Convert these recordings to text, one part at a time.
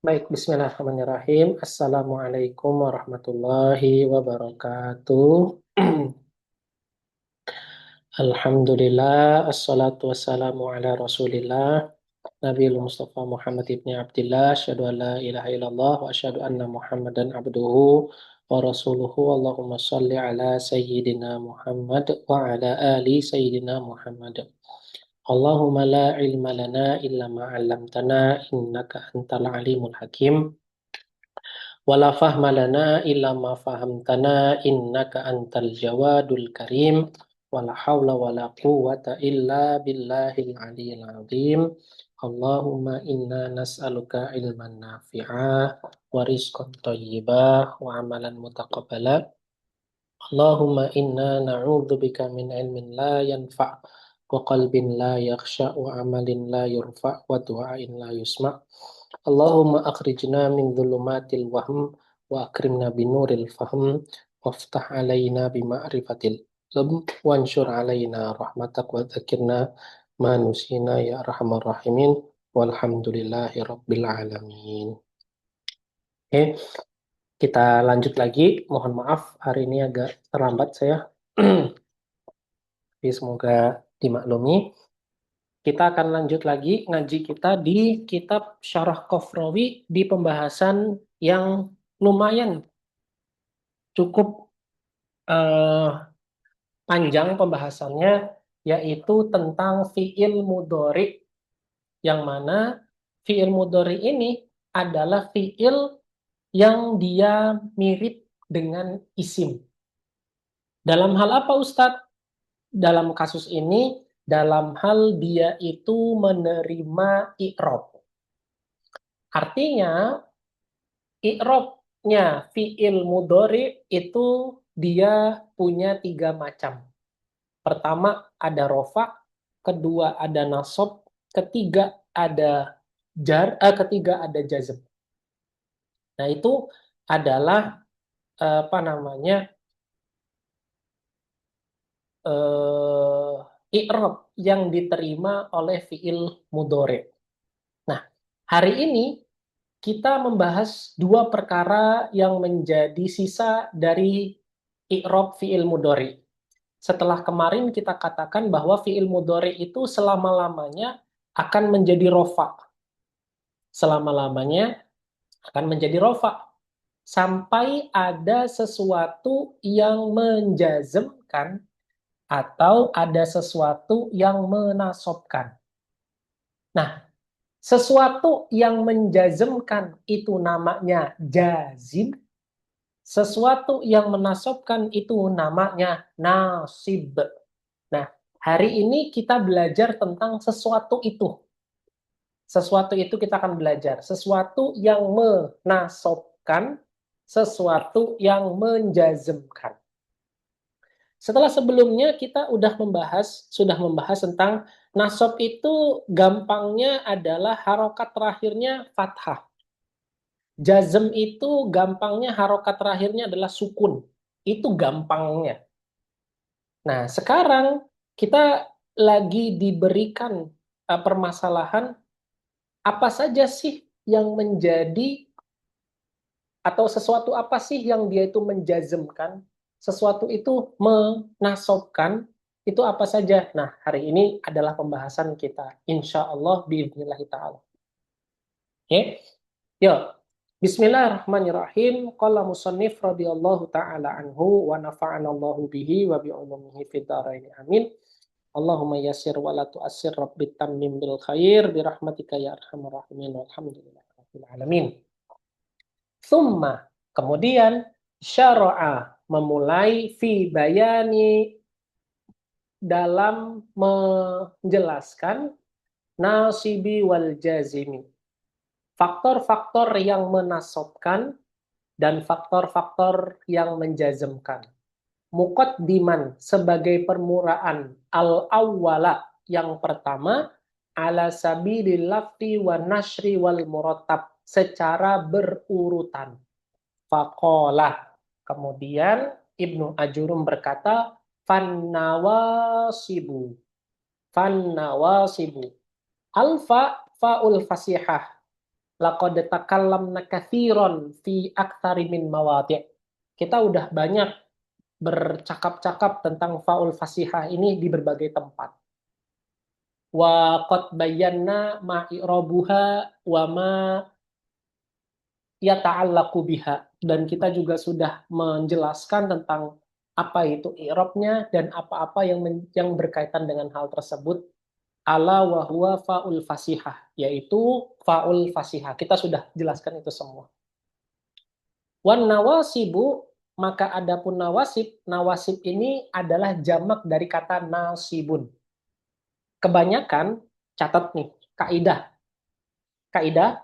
Baik, bismillahirrahmanirrahim. Assalamualaikum warahmatullahi wabarakatuh. Alhamdulillah, assalatu wassalamu ala rasulillah, Nabiul Mustafa Muhammad ibni Abdillah, asyhadu an la ilaha illallah, wa asyhadu anna Muhammadan abduhu wa rasuluhu, Allahumma salli ala Sayyidina Muhammad wa ala ali Sayyidina Muhammad. Allahumma la ilma lana illa ma'allamtana, innaka antal alimul hakim. Wala fahma lana illa ma fahamtana innaka antal jawadul karim. Wala hawla wala quwwata illa billahil aliyil azim. Allahumma inna nas'aluka ilman nafi'ah wa rizqan thayyibah wa amalan mutaqabbala. Allahumma inna na'udzubika min ilmin la yanfa' wa qalbin la yakhsha wa amalin la yurfa' wa du'ain la yusma'. Allahumma akhrijna min dhulumatil wahm wa akrimna binuril fahm waftah alaina bima'rifatil ilm wansyur alaina rahmatak wa dzakirna ma nusina ya arhamar rahimin walhamdulillahi rabbil alamin. Oke, kita lanjut lagi. Mohon maaf hari ini agak terlambat saya. Tapi semoga dimaklumi. Kita akan lanjut lagi ngaji kita di kitab Syarah Qafrawi di pembahasan yang lumayan cukup eh, panjang pembahasannya, yaitu tentang fiil mudhari, yang mana fiil mudhari ini adalah fiil yang dia mirip dengan isim. Dalam hal apa Ustadz? Dalam kasus ini, dalam hal dia itu menerima i'rab. Artinya, i'rabnya fi'il mudhari itu dia punya tiga macam. Pertama ada rofa, kedua ada nasab, ketiga ada ketiga ada jazm. Nah itu adalah apa namanya i'rab yang diterima oleh fi'il mudhari. Nah hari ini kita membahas dua perkara yang menjadi sisa dari i'rab fi'il mudhari. Setelah kemarin kita katakan bahwa fi'il mudhari itu selama-lamanya akan menjadi rofa. Selama-lamanya akan menjadi rofa. Sampai ada sesuatu yang menjazmkan atau ada sesuatu yang menasobkan. Nah, sesuatu yang menjazmkan itu namanya jazim. Sesuatu yang menasobkan itu namanya nasib. Nah, hari ini kita belajar tentang sesuatu itu. Sesuatu itu kita akan belajar. Sesuatu yang menasobkan, sesuatu yang menjazmkan. Setelah sebelumnya kita sudah membahas tentang nasab itu gampangnya adalah harokat terakhirnya fathah. Jazm itu gampangnya harokat terakhirnya adalah sukun. Itu gampangnya. Nah, sekarang kita lagi diberikan permasalahan apa saja sih yang menjadi atau sesuatu apa sih yang dia itu menjazmkan, sesuatu itu menasobkan, itu apa saja. Nah, hari ini adalah pembahasan kita. Insya Allah, biiznillah ta'ala. Oke, yuk. Bismillahirrahmanirrahim. Qala musannif radhiyallahu ta'ala anhu wa nafa'ana Allahu bihi wa bi'ulumihi fid dharain. Amin. Allahumma yassir wa la tu'assir rabbit tammim bil khair bi rahmatika ya arhamar rahimin walhamdulillahi rabbil alamin. Summa, kemudian syara'a, memulai fi bayani, dalam menjelaskan nasibi wal jazimi, faktor-faktor yang menasobkan dan faktor-faktor yang menjazmkan. Muqaddiman, sebagai permulaan, al-awwala, yang pertama, ala sabilil lafzi wa nashri wal murattab, secara berurutan. Faqalah, kemudian Ibnu Ajurum berkata, fannawasibu, fannawasibu, alfa fa'ul fasihah. Laqad takallamna katsiran fi aktsari min mawadhi'. Kita udah banyak bercakap-cakap tentang fa'ul fasihah ini di berbagai tempat. Wa qad bayyana ma i'rabuha wa ma yata'allaqu biha, dan kita juga sudah menjelaskan tentang apa itu i'rabnya dan apa-apa yang berkaitan dengan hal tersebut. Ala wa huwa fa'ul fasihah, yaitu fa'ul fasihah. Kita sudah jelaskan itu semua. Wan nawasibu, maka adapun nawasib, nawasib ini adalah jamak dari kata nasibun. Kebanyakan, catat nih, kaidah. Kaidah,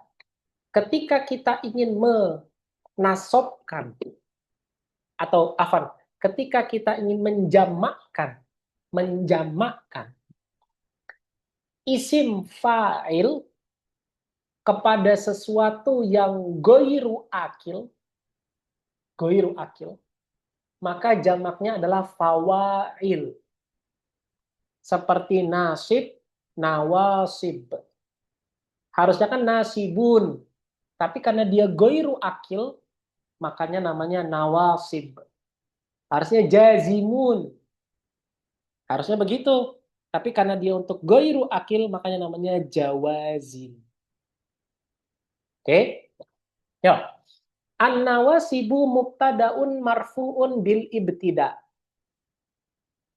ketika kita ingin menasobkan, atau afan, ketika kita ingin menjamakkan isim fa'il kepada sesuatu yang goiru akil, maka jamaknya adalah fawail. Seperti nasib, nawasib. Harusnya kan nasibun, tapi karena dia goiru akil, makanya namanya nawasib. Harusnya jazimun, harusnya begitu. Tapi karena dia untuk goiru akil, makanya namanya jawazin. Oke? Yuk. An-nawasibu mubtadaun marfu'un bil ibtida.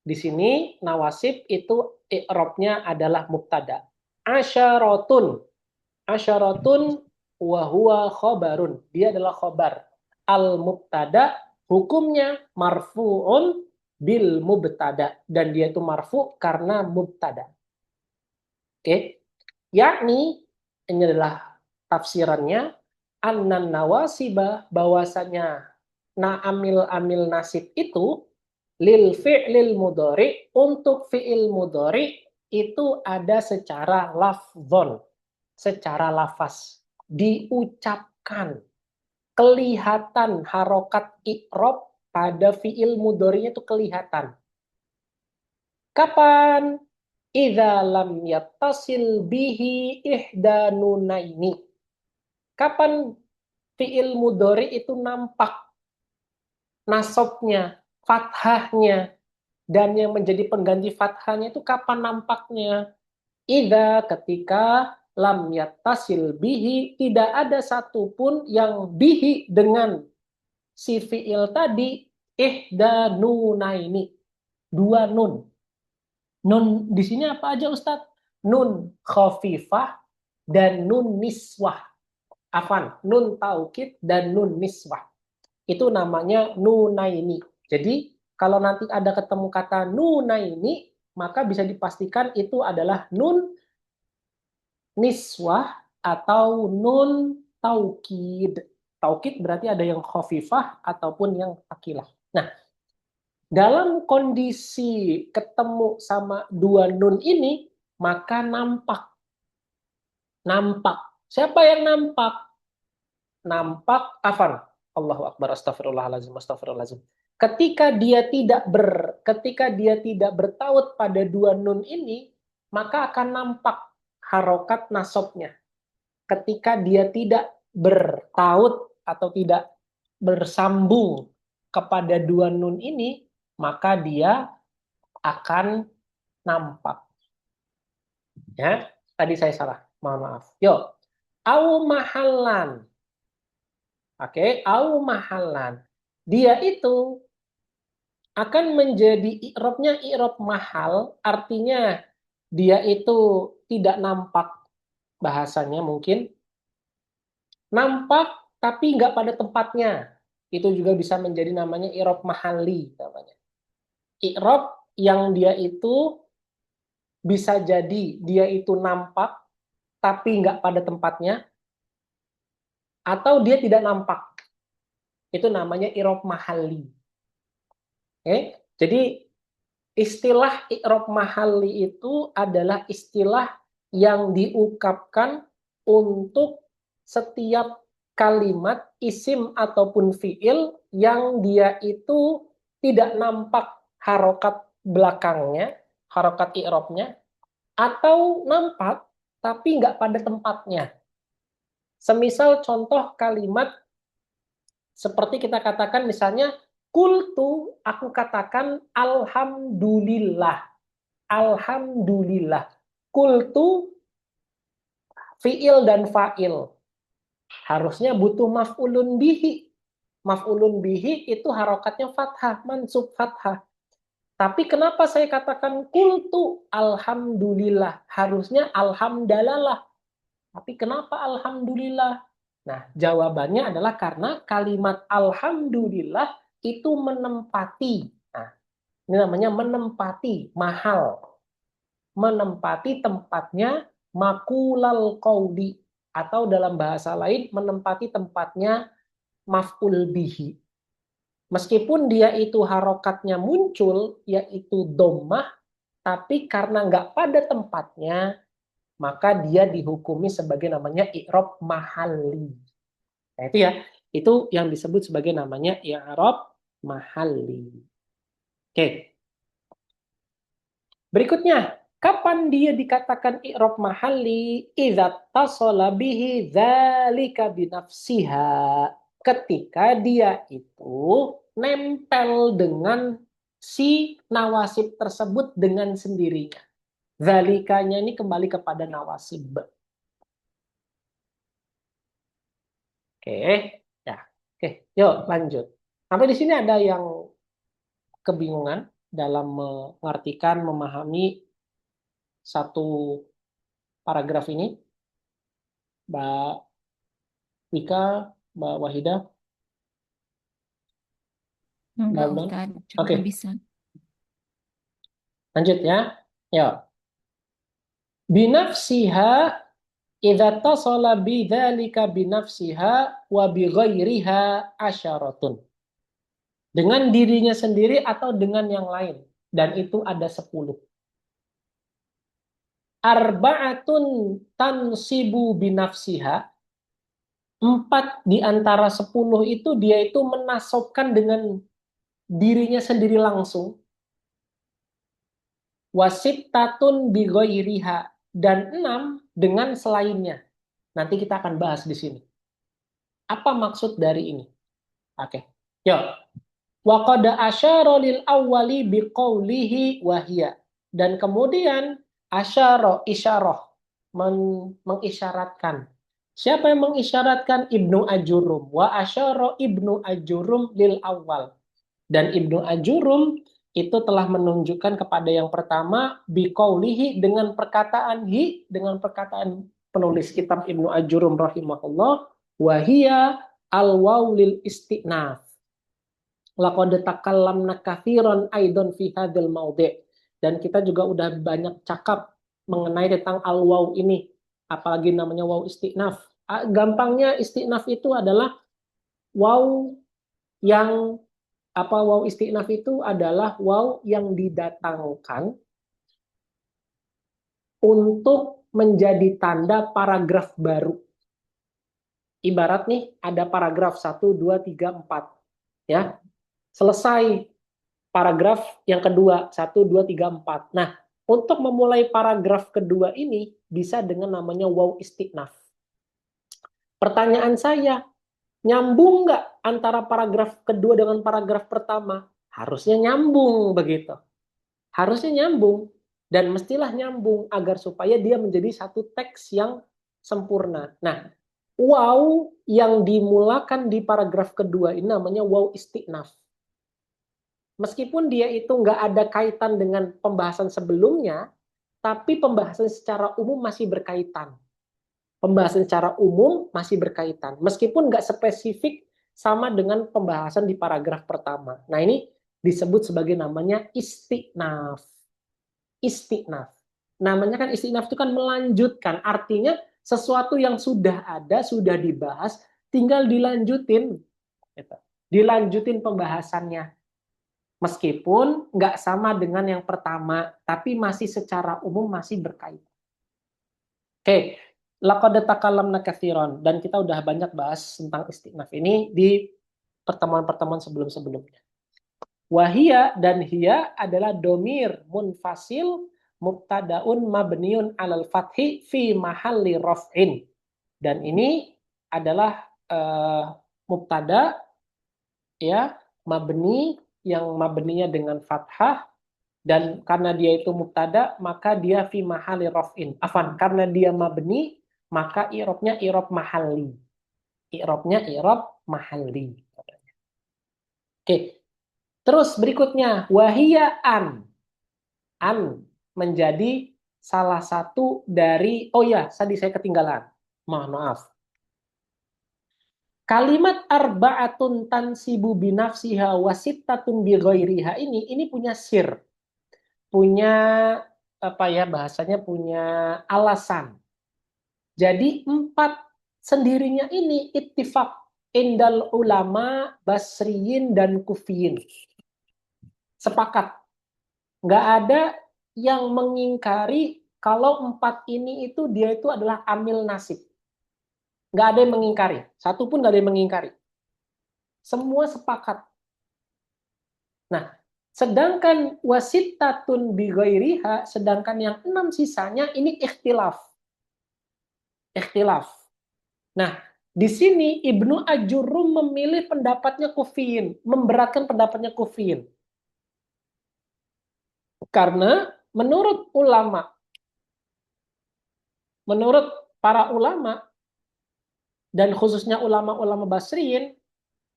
Di sini nawasib itu i'rabnya adalah mubtada. Asyaratun. Asyaratun wa huwa khobarun. Dia adalah khobar. Al-mubtada hukumnya marfu'un bil mubtada, dan dia itu marfu karena mubtada. Oke. Yakni ini adalah tafsirannya, annan nawasiba, bahwasanya amil nasib itu lil fi'lil mudhari, untuk fi'il mudhari itu ada secara lafzon, secara lafaz, diucapkan, kelihatan harokat i'rab pada fi'il mudhari'nya itu kelihatan. Kapan? Idza lam yattasil bihi ihda nunaini. Kapan fi'il mudhari itu nampak nasabnya, fathahnya, dan yang menjadi pengganti fathahnya itu kapan nampaknya? Idza, ketika lam yattasil bihi, tidak ada satupun yang bihi dengan si fi'il tadi ihda nunaini, dua nun. Nun di sini apa aja Ustadz? Nun khafifah dan nun niswah. Afan, nun taukid dan nun niswah. Itu namanya nunaini. Jadi kalau nanti ada ketemu kata nunaini, maka bisa dipastikan itu adalah nun niswah atau nun taukid. Taukid berarti ada yang khafifah ataupun yang akilah. Nah, dalam kondisi ketemu sama dua nun ini, maka nampak. Nampak. Siapa yang nampak? Nampak afan. Allahu Akbar, astagfirullahaladzim, astagfirullahaladzim. Ketika dia tidak bertaut pada dua nun ini, maka akan nampak harokat nasabnya. Ketika dia tidak bertaut atau tidak bersambung kepada dua nun ini, maka dia akan nampak. Ya, tadi saya salah. Mohon maaf. Yuk. Au mahallan. Oke, au mahallan. Dia itu akan menjadi i'rabnya i'rab mahal, artinya dia itu tidak nampak, bahasanya mungkin nampak tapi nggak pada tempatnya. Itu juga bisa menjadi namanya i'rab mahali namanya. I'rab yang dia itu bisa jadi dia itu nampak tapi nggak pada tempatnya, atau dia tidak nampak. Itu namanya i'rab mahali. Oke? Jadi istilah i'rab mahali itu adalah istilah yang diungkapkan untuk setiap kalimat isim ataupun fiil yang dia itu tidak nampak harokat belakangnya, harokat i'rabnya, atau nampak tapi nggak pada tempatnya. Semisal contoh kalimat seperti kita katakan misalnya, kultu, aku katakan alhamdulillah. Alhamdulillah. Kultu, fiil dan fa'il. Harusnya butuh maf'ulun bihi. Maf'ulun bihi itu harokatnya fathah, mansub fathah. Tapi kenapa saya katakan kultu alhamdulillah? Harusnya alhamdulillah. Tapi kenapa alhamdulillah? Nah, jawabannya adalah karena kalimat alhamdulillah itu menempati. Nah, ini namanya menempati, mahal. Menempati tempatnya makulal qauli. Atau dalam bahasa lain, menempati tempatnya maf'ul bihi. Meskipun dia itu harokatnya muncul, yaitu dhammah, tapi karena nggak pada tempatnya, maka dia dihukumi sebagai namanya i'rab mahalli. Nah, itu ya, itu yang disebut sebagai namanya i'rab mahalli. Oke. Berikutnya, kapan dia dikatakan i'rab mahalli? Idza tasala bihi dzalika binafsiha. Ketika dia itu nempel dengan si nawasib tersebut dengan sendirinya. Zalikanya ini kembali kepada nawasib. Oke, ya. Oke, yuk lanjut. Sampai di sini ada yang kebingungan dalam mengartikan, memahami satu paragraf ini, Mbak Wika, Mbak Wahida, Enggak, Mbak. Ustadz. Oke, Coba bisa. lanjut ya. Ya. Binafsiha idza tasala bidzalika binafsiha wa bighairiha asyaratun. Dengan dirinya sendiri atau dengan yang lain. Dan itu ada 10. Arba'atun tansibu binafsiha. 4 di antara 10 itu dia itu menasobkan dengan dirinya sendiri langsung. Wasittatun bighairiha. Dan 6 dengan selainnya. Nanti kita akan bahas di sini. Apa maksud dari ini? Oke. Yuk. Wa qad asyara lil awwali biqaulihi wa hiya. Dan kemudian asyara isyarah mengisyaratkan. Siapa yang mengisyaratkan? Ibnu Ajurum. Wa asyara Ibnu Ajurum lil awal. Dan Ibnu Ajurum itu telah menunjukkan kepada yang pertama biqaulihi dengan perkataan dengan perkataan penulis kitab Ibnu Ajurum rahimahullah wa hiya al waw lil istinaf. Laqad takallamna katsiran aidan fi hadzal maudhi'. Dan kita juga udah banyak cakap mengenai tentang al-waw ini, apalagi namanya waw istinaf. Gampangnya istinaf itu adalah waw yang waw istinaf itu adalah waw yang didatangkan untuk menjadi tanda paragraf baru. Ibarat nih ada paragraf 1 2 3 4 ya. Selesai paragraf yang kedua, 1, 2, 3, 4. Nah, untuk memulai paragraf kedua ini bisa dengan namanya waw istinaf. Pertanyaan saya, nyambung nggak antara paragraf kedua dengan paragraf pertama? Harusnya nyambung begitu. Harusnya nyambung. Dan mestilah nyambung agar supaya dia menjadi satu teks yang sempurna. Nah, waw yang dimulakan di paragraf kedua ini namanya waw istinaf. Meskipun dia itu nggak ada kaitan dengan pembahasan sebelumnya, tapi pembahasan secara umum masih berkaitan. Pembahasan secara umum masih berkaitan. Meskipun nggak spesifik sama dengan pembahasan di paragraf pertama. Nah ini disebut sebagai namanya istinaf. Istinaf. Namanya kan istinaf itu kan melanjutkan. Artinya sesuatu yang sudah ada, sudah dibahas, tinggal dilanjutin. Dilanjutin pembahasannya. Meskipun nggak sama dengan yang pertama, tapi masih secara umum masih berkaitan. Oke, laqad takallamna katsiran, dan kita udah banyak bahas tentang istinaf ini di pertemuan-pertemuan sebelum-sebelumnya. Wahia dan hiya adalah domir munfasil mubtadaun mabniun 'alal fathi fi mahalli raf'in. Dan ini adalah mubtada ya, mabni yang mabninya dengan fathah, dan karena dia itu mubtada maka dia fi mahalli raf'in. Afan, karena dia mabni maka i'rabnya i'rab mahalli. I'rabnya i'rab mahalli. Oke. Terus berikutnya wahia an. An menjadi salah satu dari, oh ya, tadi saya ketinggalan. Maaf. Kalimat arba'atun tansibu binafsiha wasittatun bighairiha ini punya sir. Punya apa ya bahasanya, punya alasan. Jadi 4 sendirinya ini ittifaq indal ulama basriyin dan kufiyin. Sepakat. Nggak ada yang mengingkari kalau 4 ini itu dia itu adalah amil nasib. Nggak ada yang mengingkari. Satu pun nggak ada yang mengingkari. Semua sepakat. Nah, sedangkan wasittatun bighairiha, sedangkan yang 6 sisanya ini ikhtilaf. Ikhtilaf. Nah, di sini Ibnu Ajurrum memilih pendapatnya Kufiyin, memberatkan pendapatnya Kufiyin. Karena menurut para ulama, dan khususnya ulama-ulama Basriyin,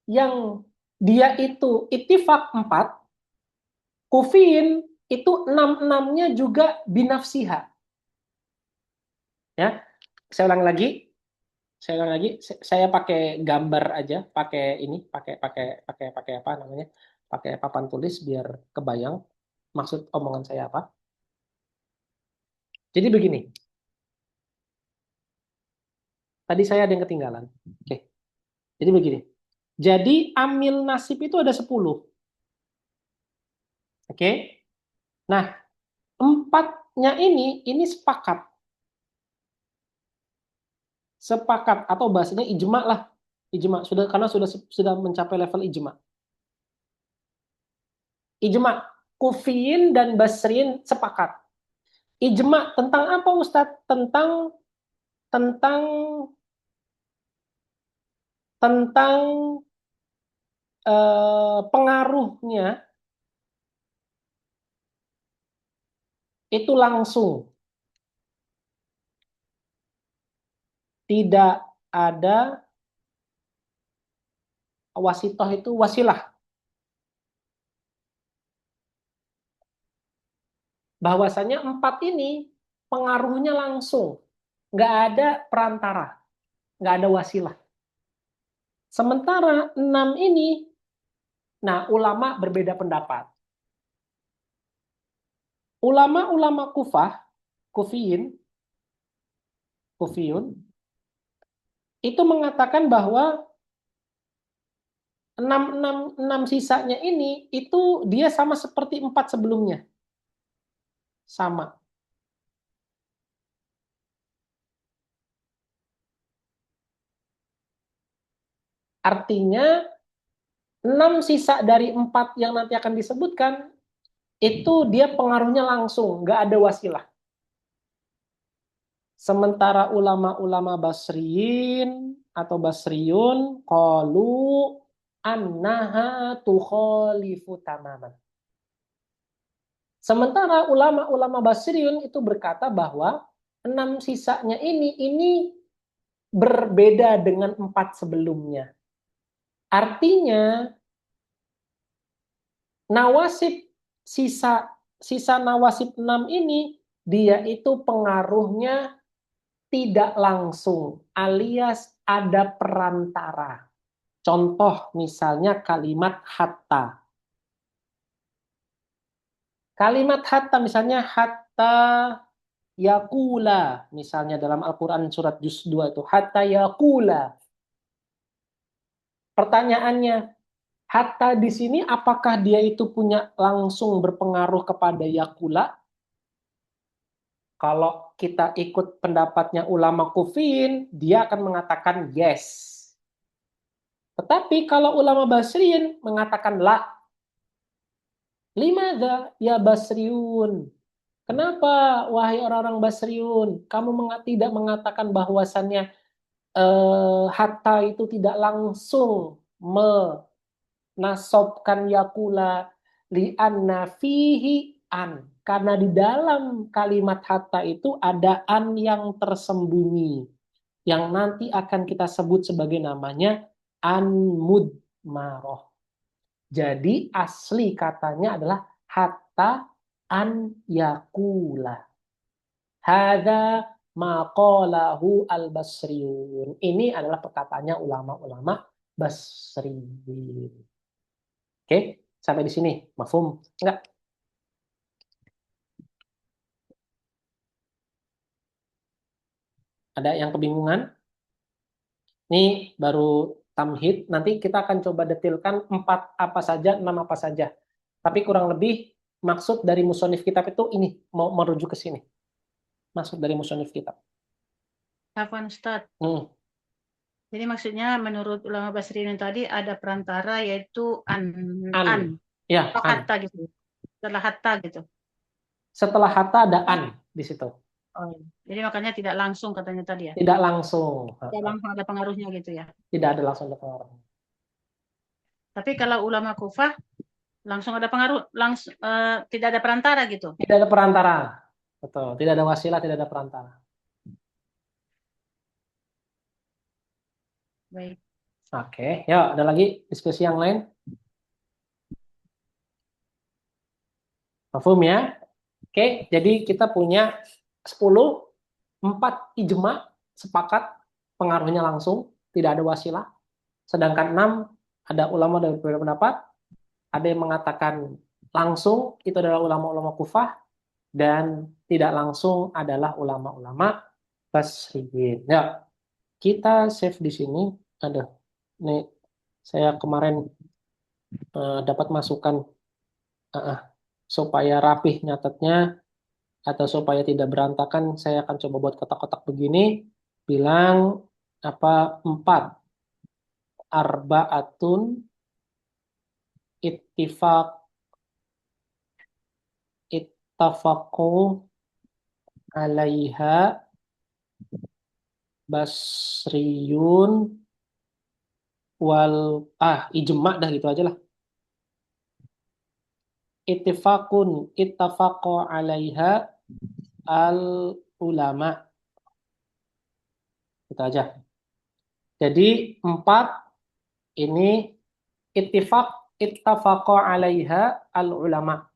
yang dia itu ittifaq 4, Kufiyin itu 6-6-nya juga binafsiha. Ya, saya ulang lagi. Saya pakai gambar aja, pakai ini, pakai apa namanya? Pakai papan tulis biar kebayang maksud omongan saya apa. Jadi begini. Tadi saya ada yang ketinggalan. Oke. Jadi begini. Jadi amil nasib itu ada 10. Oke. Nah, 4-nya ini sepakat. Sepakat atau bahasanya ijma lah. Ijma sudah, karena sudah mencapai level ijma. Ijma, Kufiyin dan Basriyin sepakat. Ijma tentang apa Ustadz? Tentang tentang pengaruhnya itu langsung. Tidak ada wasitoh, itu wasilah. Bahwasanya 4 ini pengaruhnya langsung. Nggak ada perantara. Nggak ada wasilah. Sementara 6 ini, nah ulama berbeda pendapat. Ulama-ulama Kufiyun, itu mengatakan bahwa 6 sisanya ini, itu dia sama seperti 4 sebelumnya. Sama. Artinya 6 sisa dari 4 yang nanti akan disebutkan, itu dia pengaruhnya langsung, nggak ada wasilah. Sementara ulama-ulama Basriyin atau Basriyun qalu annaha tukhalifu tamaman. Sementara ulama-ulama Basriyun itu berkata bahwa 6 sisanya ini berbeda dengan 4 sebelumnya. Artinya nawasib sisa nawasib 6 ini dia itu pengaruhnya tidak langsung, alias ada perantara. Contoh misalnya kalimat hatta. Kalimat hatta misalnya hatta yakula, misalnya dalam Al-Quran surat Juz 2 itu hatta yakula. Pertanyaannya, hatta di sini apakah dia itu punya langsung berpengaruh kepada yakula? Kalau kita ikut pendapatnya ulama Kufin, dia akan mengatakan yes. Tetapi kalau ulama Basriyin mengatakan la. Limadha ya Basriun? Kenapa, wahai orang-orang Basriun, kamu tidak mengatakan bahwasannya hatta itu tidak langsung menasobkan yakula li'anna fihi an. Karena di dalam kalimat hatta itu ada an yang tersembunyi. Yang nanti akan kita sebut sebagai namanya an mudmaroh. Jadi asli katanya adalah hatta an yakula. Hada maqalahu al-Basriyun. Ini adalah perkataannya ulama-ulama Basriyin. Oke, sampai di sini. Mafhum? Enggak? Ada yang kebingungan? Ini baru tamhid. Nanti kita akan coba detilkan 4 apa saja, 6 apa saja. Tapi kurang lebih maksud dari musonif kitab itu ini, mau merujuk ke sini. Maksud dari musonif kitab. Afwan Ustaz. Hmm. Jadi maksudnya menurut ulama Basriyin tadi ada perantara yaitu an. Ya, Atau hatta gitu. Setelah hatta gitu. Setelah hatta ada an di situ. Oh, jadi makanya tidak langsung katanya tadi ya. Tidak langsung. Tidak langsung ada pengaruhnya gitu ya. Tidak ada langsung ada pengaruh. Tapi kalau ulama Kufah langsung ada pengaruh, langsung tidak ada perantara gitu. Tidak ada perantara. Betul, tidak ada wasilah, tidak ada perantara. Baik. Oke, ya ada lagi diskusi yang lain? Mafhum ya? Oke, jadi kita punya 10, 4 ijma sepakat pengaruhnya langsung, tidak ada wasilah. Sedangkan 6 ada ulama dari berbeda pendapat, ada yang mengatakan langsung itu adalah ulama-ulama Kufah dan tidak langsung adalah ulama-ulama Basriyin. Ya, kita save di sini. Ada nih, saya kemarin dapat masukan supaya rapih nyatetnya atau supaya tidak berantakan, saya akan coba buat kotak-kotak begini, bilang apa 4 arbaatun ittifaq ittafaqu alaiha basriyun wal ijma dah gitu aja lah. Ittifaqun ittafaqu alaiha al ulama. Itu aja. Jadi 4 ini ittafaqu alaiha al ulama.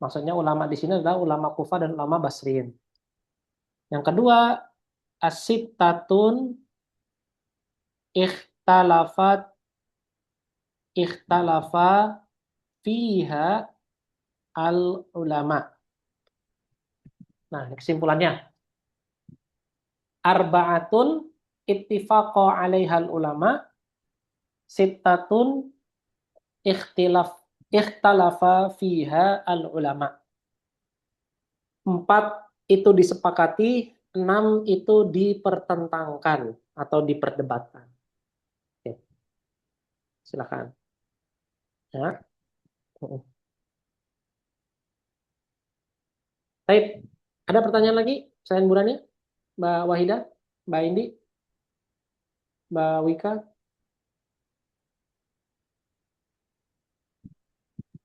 Maksudnya ulama di sini adalah ulama Kufah dan ulama Basriyin. Yang kedua, as-sittatun ikhtalafa fiha al ulama. Nah, kesimpulannya. Arba'atun ittifaqa 'alaihal ulama, sittatun ikhtalafa fiha al ulama. 4 itu disepakati, 6 itu dipertentangkan atau diperdebatkan. Oke. Silakan. Ya. Baik. Ada pertanyaan lagi selain Burani? Mbak Wahida, Mbak Indi, Mbak Wika?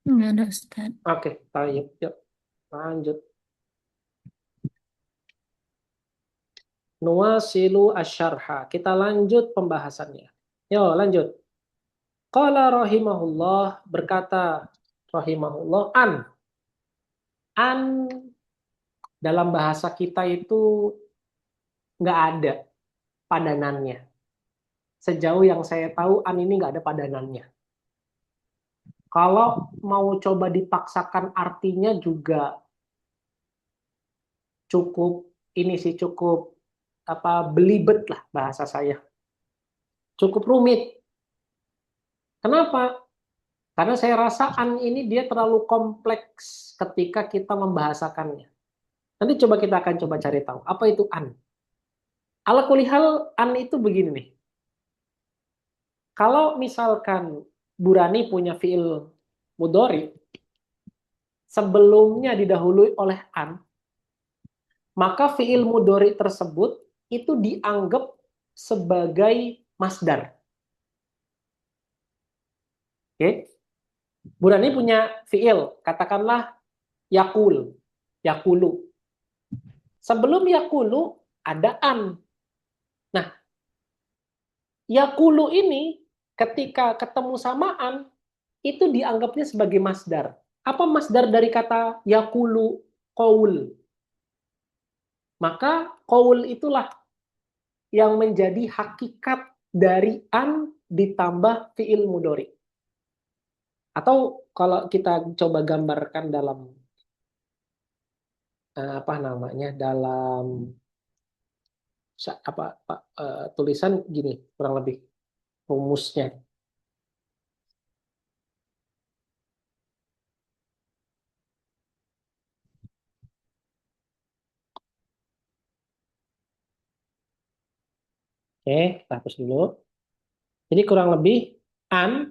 Enggak ada Ustaz. Oke, baik. Yuk, lanjut. Nuwasilu asyarha. Kita lanjut pembahasannya. Yuk, lanjut. Qala rahimahullah, berkata rahimahullah, an dalam bahasa kita itu nggak ada padanannya. Sejauh yang saya tahu, an ini nggak ada padanannya. Kalau mau coba dipaksakan artinya juga cukup ini sih, cukup belibet lah bahasa saya. Cukup rumit. Kenapa? Karena saya rasa an ini dia terlalu kompleks ketika kita membahasakannya. Nanti coba kita akan coba cari tahu apa itu an. Ala kulihal an itu begini nih. Kalau misalkan Burani punya fiil mudhari, sebelumnya didahului oleh an, maka fiil mudhari tersebut itu dianggap sebagai masdar. Oke? Bu Rani punya fiil, katakanlah yakul, yakulu. Sebelum yakulu ada an. Nah, yakulu ini ketika ketemu sama an itu dianggapnya sebagai masdar. Apa masdar dari kata yakulu qaul? Maka qaul itulah yang menjadi hakikat dari an ditambah fiil mudhari. Atau kalau kita coba gambarkan dalam apa namanya, dalam tulisan gini kurang lebih rumusnya. Oke, kita hapus dulu. Jadi kurang lebih an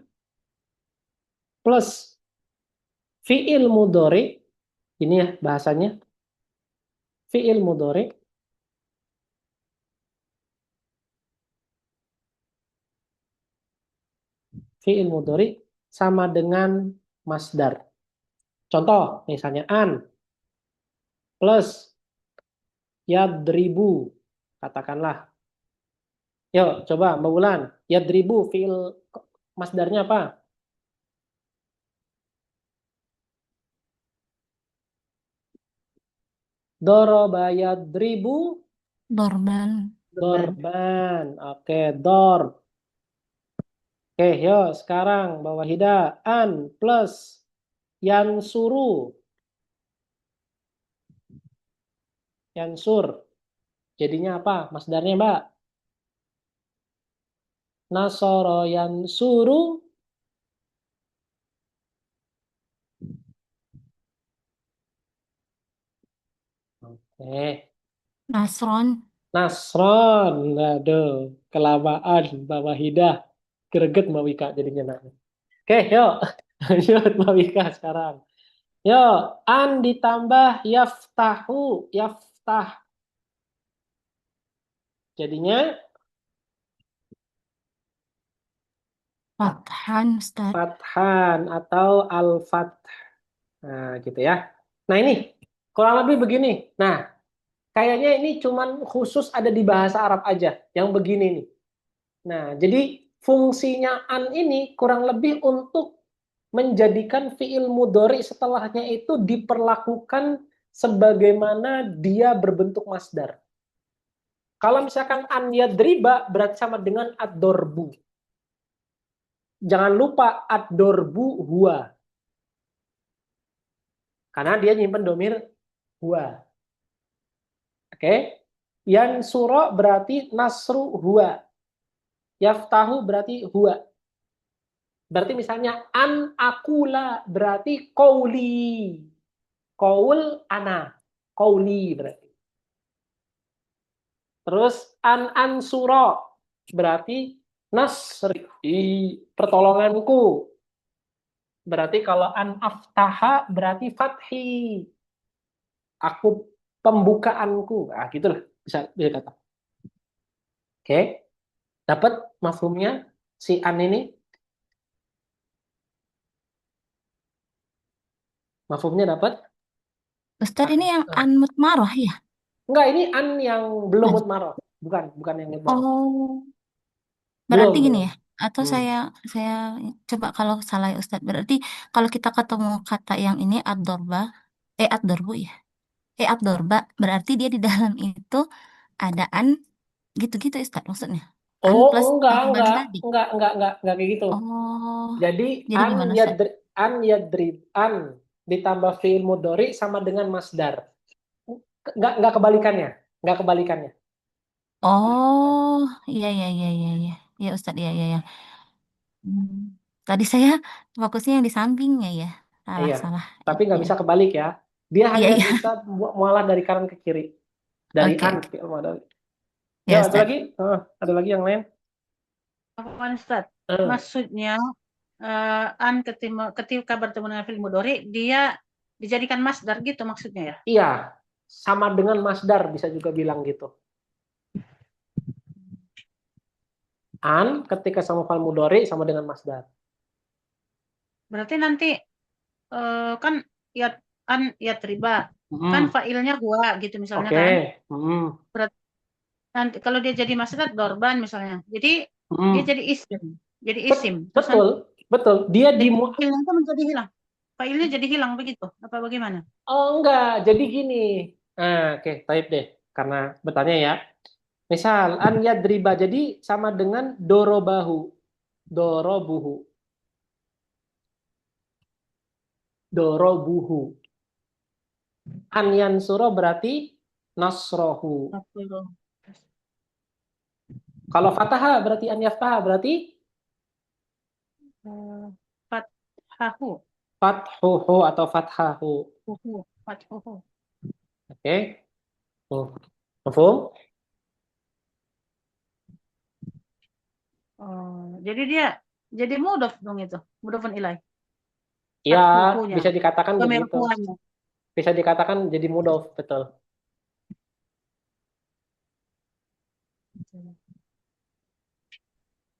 plus fiil mudhari, ini ya bahasanya, fiil mudhari sama dengan masdar. Contoh, misalnya an plus yadribu, katakanlah. Yuk, coba Mbak Wulan, yadribu fiil masdarnya apa? Doroba yadribu Dorban. dorban. Oke, dor. Oke, yuk sekarang Mbak Wahida, an plus yansuru, yansur. Jadinya apa? Masdarnya, Mbak? Nasoro yansuru. Oke. Nasron. Nasron. Aduh, kelamaan Mbak Wahida. Greget Mbak Wika jadinya namanya. Oke, yuk. Lanjut Mbak Wika sekarang. Yuk, an ditambah yaftahu, yaftah. Jadinya Fathan, Ustaz. fathan atau al-fath. Nah, gitu ya. Nah, ini kurang lebih begini. Nah, kayaknya ini cuman khusus ada di bahasa Arab aja yang begini nih. Nah, jadi fungsinya an ini kurang lebih untuk menjadikan fiil mudhari setelahnya itu diperlakukan sebagaimana dia berbentuk masdar. Kalau misalkan an yadriba berarti sama dengan ad-dorbu. Jangan lupa ad-dorbu huwa. Karena dia nyimpen domir huwa. Oke? Yang suro berarti nasru huwa. Yaftahu berarti huwa. Berarti misalnya an akula berarti qauli. Qaul ana. Qauli berarti. Terus an ansuro berarti nasri, pertolonganku. Berarti kalau an aftaha berarti fathi. Aku pembukaanku. Ah, gitulah bisa kata. Oke. Dapat mafhumnya si an ini? Mafhumnya dapat? Ustaz ini yang an mutmarah ya? Enggak, ini an yang belum mutmaroh. Bukan yang mutmaroh. Oh, Belum, berarti gini belum. ya? Atau saya coba kalau salah ya Ustaz. Berarti kalau kita ketemu kata yang ini ad-dorba, ad-dorbu ya. Ad-dorba berarti dia di dalam itu ada an gitu-gitu Ustaz maksudnya. An Oh, plus enggak, dorban enggak, tadi. enggak, enggak, enggak kayak gitu. Oh, Jadi jadi gimana Ustaz? an ditambah fiil mudhari sama dengan masdar. Enggak kebalikannya. Enggak kebalikannya. Oh, iya iya iya iya iya. Ya Ustaz, iya iya iya. Hmm. Tadi saya fokusnya yang di sampingnya ya. Salah Iya, salah. tapi nggak Iya bisa kebalik ya. Dia iya hanya iya. bisa mualah dari kanan ke kiri. Dari Oke an oke. fiil mudhari. Ya, Ya ada Ustaz. lagi? Ada lagi yang lain? Afwan Ustaz, Eh, maksudnya an ketika bertemu dengan fi'il mudhari dia dijadikan masdar gitu maksudnya ya. Iya, sama dengan masdar bisa juga bilang gitu. An ketika sama fa'il mudhari sama dengan masdar. Berarti nanti kan an yatriba kan fa'ilnya huwa gitu misalnya Oke. kan. Berarti nanti kalau dia jadi masdar dorban misalnya. Jadi dia jadi isim. Jadi isim. Terus Betul, betul. Dia di fa'ilnya itu menjadi hilang. Fa'ilnya jadi hilang begitu. Apa bagaimana? Oh enggak, jadi gini. Nah, oke, taib deh. Karena bertanya ya. Misal an yadriba jadi sama dengan dorobahu. Dorobuhu. Dorobuhu. An yansuro berarti nasrohu. Kalau fataha berarti an yaftaha berarti Fathahu. fathuhu atau fathahu. Fathuhu. Oke. Mafhum? Oh, jadi dia jadi mudhof dong itu. Mudhofun ilaih. Ya, Fathuhunya. bisa dikatakan begitu. Pemerkuannya. Bisa dikatakan jadi mudhof, betul.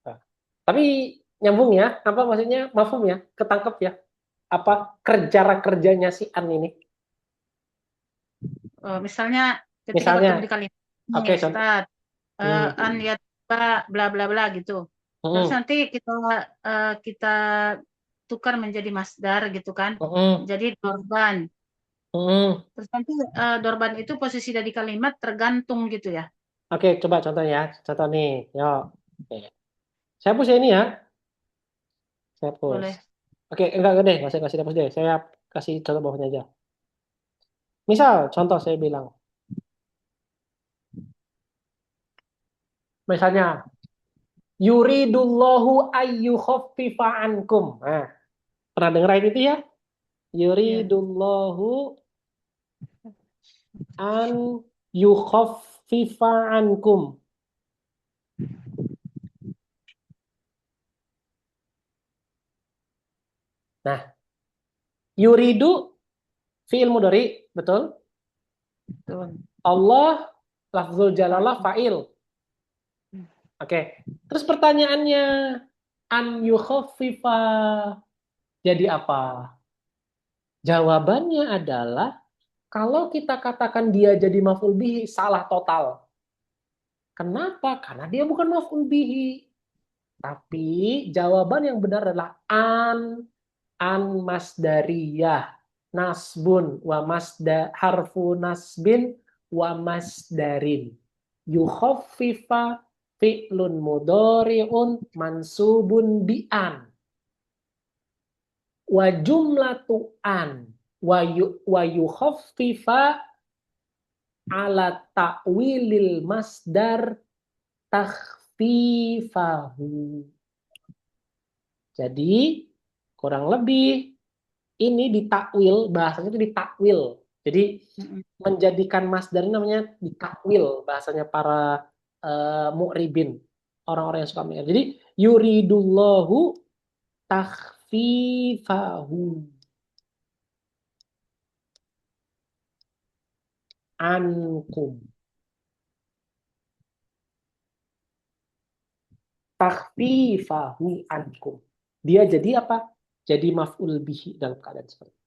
Nah, tapi nyambung ya, apa maksudnya? Mafhum ya, ketangkep ya. Apa kerjanya si An ini? Misalnya ketika Misalnya, bertemu di kalimat oke, ya contoh. Ustaz, an yatba bla bla bla gitu. Terus nanti kita tukar menjadi masdar gitu kan. Jadi dorban. Terus nanti dorban itu posisi dari kalimat tergantung gitu ya. Oke, coba contoh ya. Contoh nih, yuk. Oke. Saya hapus ya ini ya. Saya hapus. Boleh. Oke, enggak deh, nggak usah kasih hapus deh. Saya kasih contoh bawahnya aja. Misal, contoh saya bilang. Misalnya, yuridullahu ayyukhaffifa ankum. Nah, pernah dengar itu ya? Yuridullahu an yukhaffifa ankum. Nah, yuridu fi'il mudhari, betul? Betul. Allah lafzul jalalah fa'il. Oke. Terus pertanyaannya an yukhaffifa jadi apa? Jawabannya adalah kalau kita katakan dia jadi maf'ul bihi salah total. Kenapa? Karena dia bukan maf'ul bihi. Tapi jawaban yang benar adalah an masdariyah nasbun wa harfu nasbin wa masdarin yukhaffifa fi'lun mudhari'un mansubun bi'an wa jumlatu an wa yukhaffifa ala ta'wilil masdar takhfifahu. Jadi kurang lebih ini ditakwil, bahasanya itu ditakwil. Jadi menjadikan masdar ini namanya ditakwil, bahasanya para mu'ribin, orang-orang yang suka mengira. Jadi yuridullahu takhfifahu ankum. Takhfifahu ankum. Dia jadi apa? Jadi maf'ul bihi dalam keadaan seperti itu.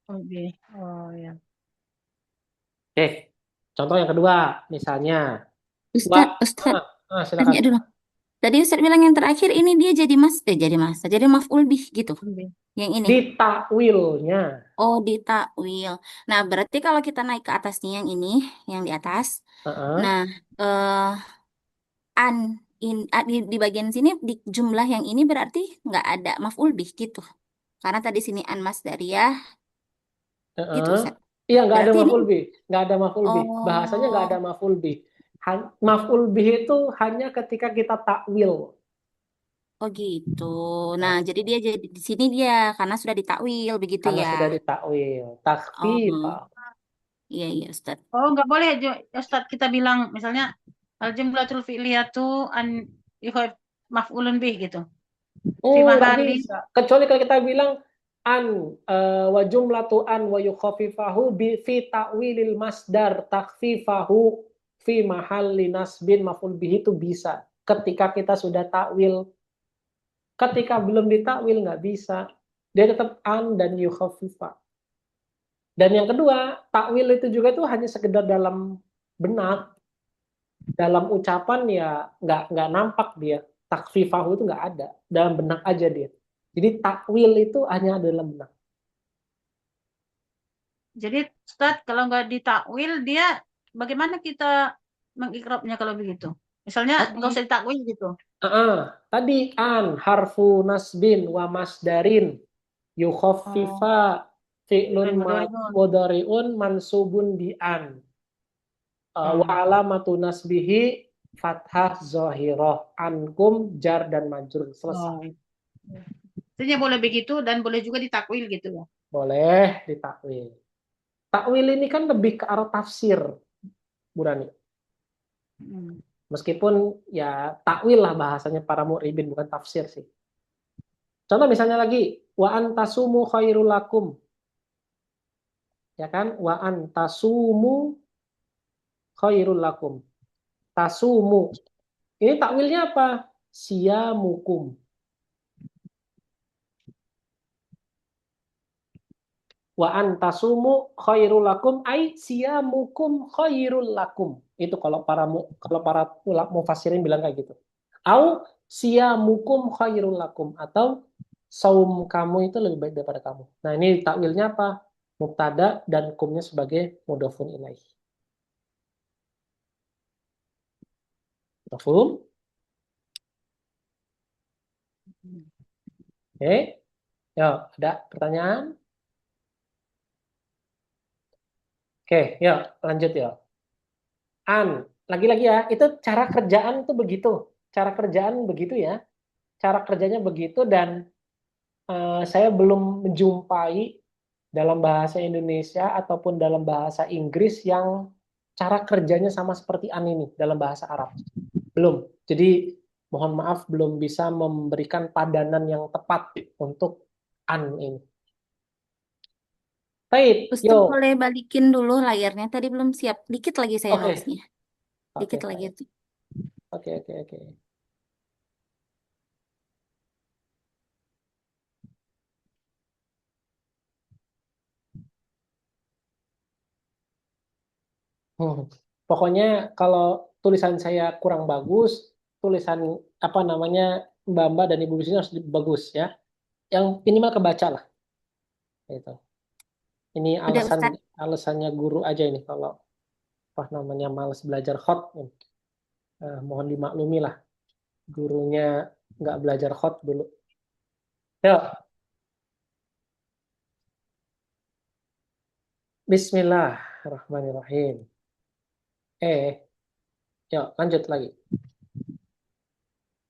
Oh ya. Oke. Contoh yang kedua, misalnya Ustaz, silakan. tanya dulu. Tadi Ustaz bilang yang terakhir ini dia jadi maf'ul bih gitu. Yang ini. Ditakwilnya. Oh, ditakwil. Nah, berarti kalau kita naik ke atasnya yang ini, yang di atas. Nah, di bagian sini di jumlah yang ini berarti nggak ada maf'ul bih gitu. Karena tadi sini an masdariyah gitu Ustaz. Iya, nggak ada Berarti ini maf'ul bih, nggak ada maf'ul bih. Bahasanya nggak ada maf'ul bih. Maf'ul bih itu hanya ketika kita takwil. Oh gitu. Nah, jadi dia jadi di sini dia karena sudah ditakwil begitu Karena ya. sudah ditakwil. Takhfifah. Iya, iya, Ustaz. Oh, nggak boleh Ustaz kita bilang misalnya al-jumlatul fi'liyatu an maf'ulun bih gitu. Oh, nggak bisa. Kecuali kalau kita bilang wa jumlatu an wa yukhaffifahu bi fi ta'wilil masdar takhfifahu fi mahalli nasbin maf'ul bihi itu bisa. Ketika kita sudah takwil, ketika belum ditakwil nggak bisa. Dia tetap an dan yukhaffifa. Dan yang kedua, takwil itu juga tuh hanya sekedar dalam benak, dalam ucapan ya nggak nampak dia. Takfifahu itu nggak ada, dalam benak aja dia. Jadi takwil itu hanya dalam benak. Jadi Ustadz kalau nggak ditakwil dia bagaimana kita mengikrabnya kalau begitu? Misalnya nggak usah ditakwil gitu. Tadi an harfu nasbin wa masdarin yukhaffifa fi'lun mudhari'un mansubun bi an. Wa alamatu nasbihi fathah zahirah ankum jar dan majrur. Selesai. Artinya boleh begitu dan boleh juga ditakwil gitu ya. Boleh ditakwil. Takwil ini kan lebih ke arah tafsir, Bu Rani. Meskipun ya takwil lah bahasanya para mu'ribin, bukan tafsir sih. Contoh misalnya lagi, wa antasumu khairul lakum. Ya kan? Wa antasumu khairul lakum. Tasumu. Ini takwilnya apa? Siyamukum. Wa antasumu khairul lakum ai siyamukum khairul lakum. Itu kalau para mufassirin bilang kayak gitu. Au siyamukum khairul lakum, atau saum kamu itu lebih baik daripada kamu. Nah, ini takwilnya apa? Mubtada dan kumnya sebagai mudhofun ilaih. Mafhum? Oke. Ya, ada pertanyaan? Oke, ya lanjut ya. Lagi-lagi ya, itu cara kerjaan tuh begitu. Cara kerjaan begitu ya. Cara kerjanya begitu, dan saya belum menjumpai dalam bahasa Indonesia ataupun dalam bahasa Inggris yang cara kerjanya sama seperti an ini dalam bahasa Arab. Belum. Jadi mohon maaf belum bisa memberikan padanan yang tepat untuk an ini. Baik, Ustaz yo. boleh balikin dulu layarnya. Tadi belum siap. Dikit lagi saya Oke. mouse-nya. Dikit Oke, lagi. Oke. Pokoknya kalau tulisan saya kurang bagus, tulisan apa namanya Mbak dan Ibu di sini harus bagus ya. Yang minimal kebaca lah. Gitu. Ini Udah Ustaz. alasannya guru aja ini kalau apa namanya malas belajar khot. Mohon dimaklumi lah, gurunya nggak belajar khot dulu. Yuk. Bismillahirrahmanirrahim. Yuk lanjut lagi.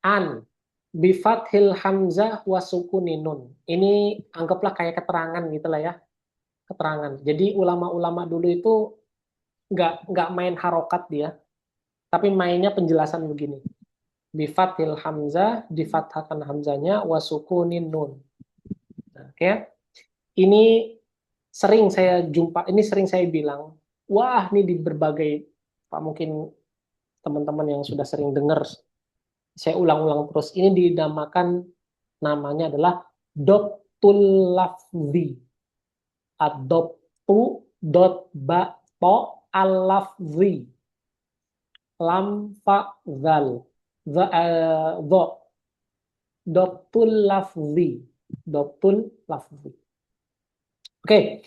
An bifathil hamzah wa sukuninun. Ini anggaplah kayak keterangan gitulah ya. Keterangan. Jadi ulama-ulama dulu itu nggak main harokat dia, tapi mainnya penjelasan begini. Bifathil hamzah, difathahkan hamzanya, wa sukunin nun. Nah, oke. Ini sering saya jumpa, ini sering saya bilang, wah ini di berbagai, Pak mungkin teman-teman yang sudah sering dengar, saya ulang-ulang terus. Ini dinamakan, namanya adalah doptul lafzi. Adoptu dot ba po al-lafzi. Lam fa zal. Dho. Doptul lafzi. Doptul lafzi. Oke.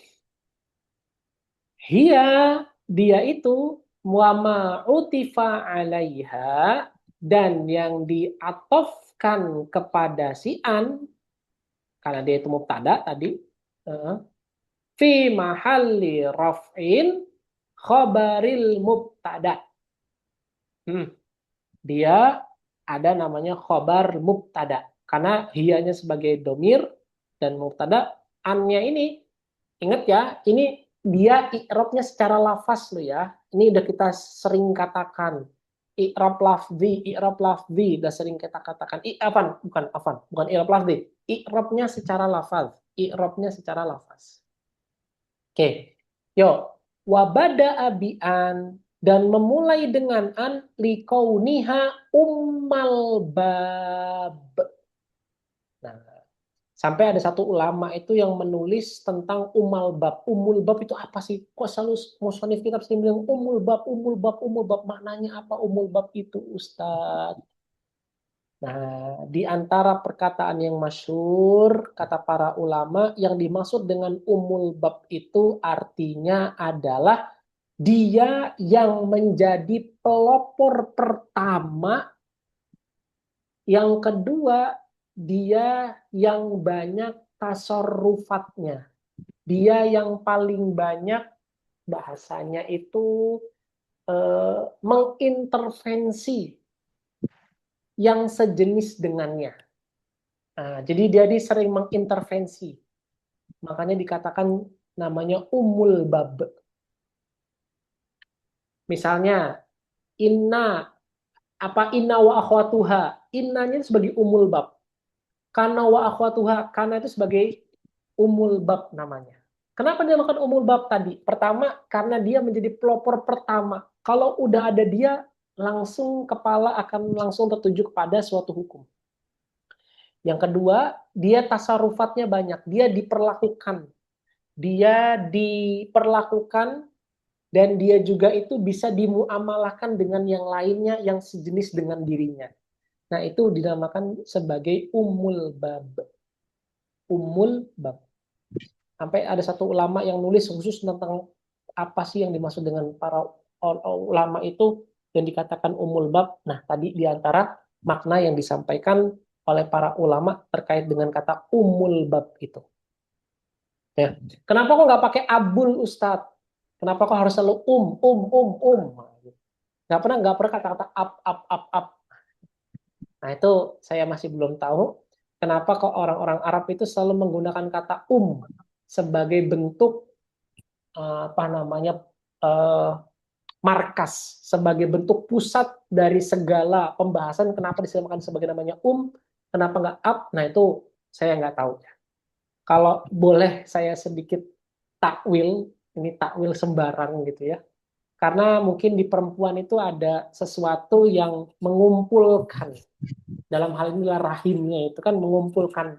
Dia itu muama utifa alaiha, dan yang diatofkan kepada si an, karena dia itu mubtada tadi, fi mahalli raf'in khabaril mubtada. Dia ada namanya khabar mubtada, karena hianya sebagai domir dan mubtada. Annya ini, ingat ya, ini dia i'rabnya secara lafaz lo ya. Ini udah kita sering katakan. I'rab lafzi, udah sering kita katakan. Bukan i'rab lafzi. I'rabnya secara lafaz. i'rabnya secara lafaz. Oke, yuk. Wabada abian dan memulai dengan an likauniha ummal bab. Nah, sampai ada satu ulama itu yang menulis tentang umul bab. Umul bab itu apa sih? Kok selalu musonif kitab sering bilang umul bab, umul bab, umul bab. Maknanya apa umul bab itu, Ustadz? Nah, di antara perkataan yang masyhur, kata para ulama, yang dimaksud dengan umul bab itu artinya adalah dia yang menjadi pelopor pertama, yang kedua, dia yang banyak tasarrufatnya. Dia yang paling banyak bahasanya itu mengintervensi yang sejenis dengannya. Nah, jadi dia sering mengintervensi. Makanya dikatakan namanya umul bab. Misalnya, inna wa akhwatuha. Innanya sebagai umul bab. Kana wa akhwatuha. Kana itu sebagai umul bab namanya. Kenapa dia makan umul bab tadi? Pertama, karena dia menjadi pelopor pertama. Kalau udah ada dia, langsung kepala akan langsung tertuju kepada suatu hukum. Yang kedua, dia tasarufatnya banyak. Dia diperlakukan. Dia diperlakukan dan dia juga itu bisa dimuamalahkan dengan yang lainnya yang sejenis dengan dirinya. Nah, itu dinamakan sebagai umul bab. Umul bab. Sampai ada satu ulama yang nulis khusus tentang apa sih yang dimaksud dengan para ulama itu yang dikatakan umul bab. Nah, tadi diantara makna yang disampaikan oleh para ulama terkait dengan kata umul bab itu. Ya. Kenapa kok nggak pakai abul Ustadz? Kenapa kok harus selalu nggak pernah kata-kata up. Nah, itu saya masih belum tahu kenapa kok orang-orang Arab itu selalu menggunakan kata sebagai bentuk apa namanya markas, sebagai bentuk pusat dari segala pembahasan. Kenapa disebutkan sebagai namanya kenapa nggak up? Nah, itu saya nggak tahu. Kalau boleh saya sedikit takwil, ini takwil sembarang gitu ya. Karena mungkin di perempuan itu ada sesuatu yang mengumpulkan. Dalam hal inilah rahimnya itu kan mengumpulkan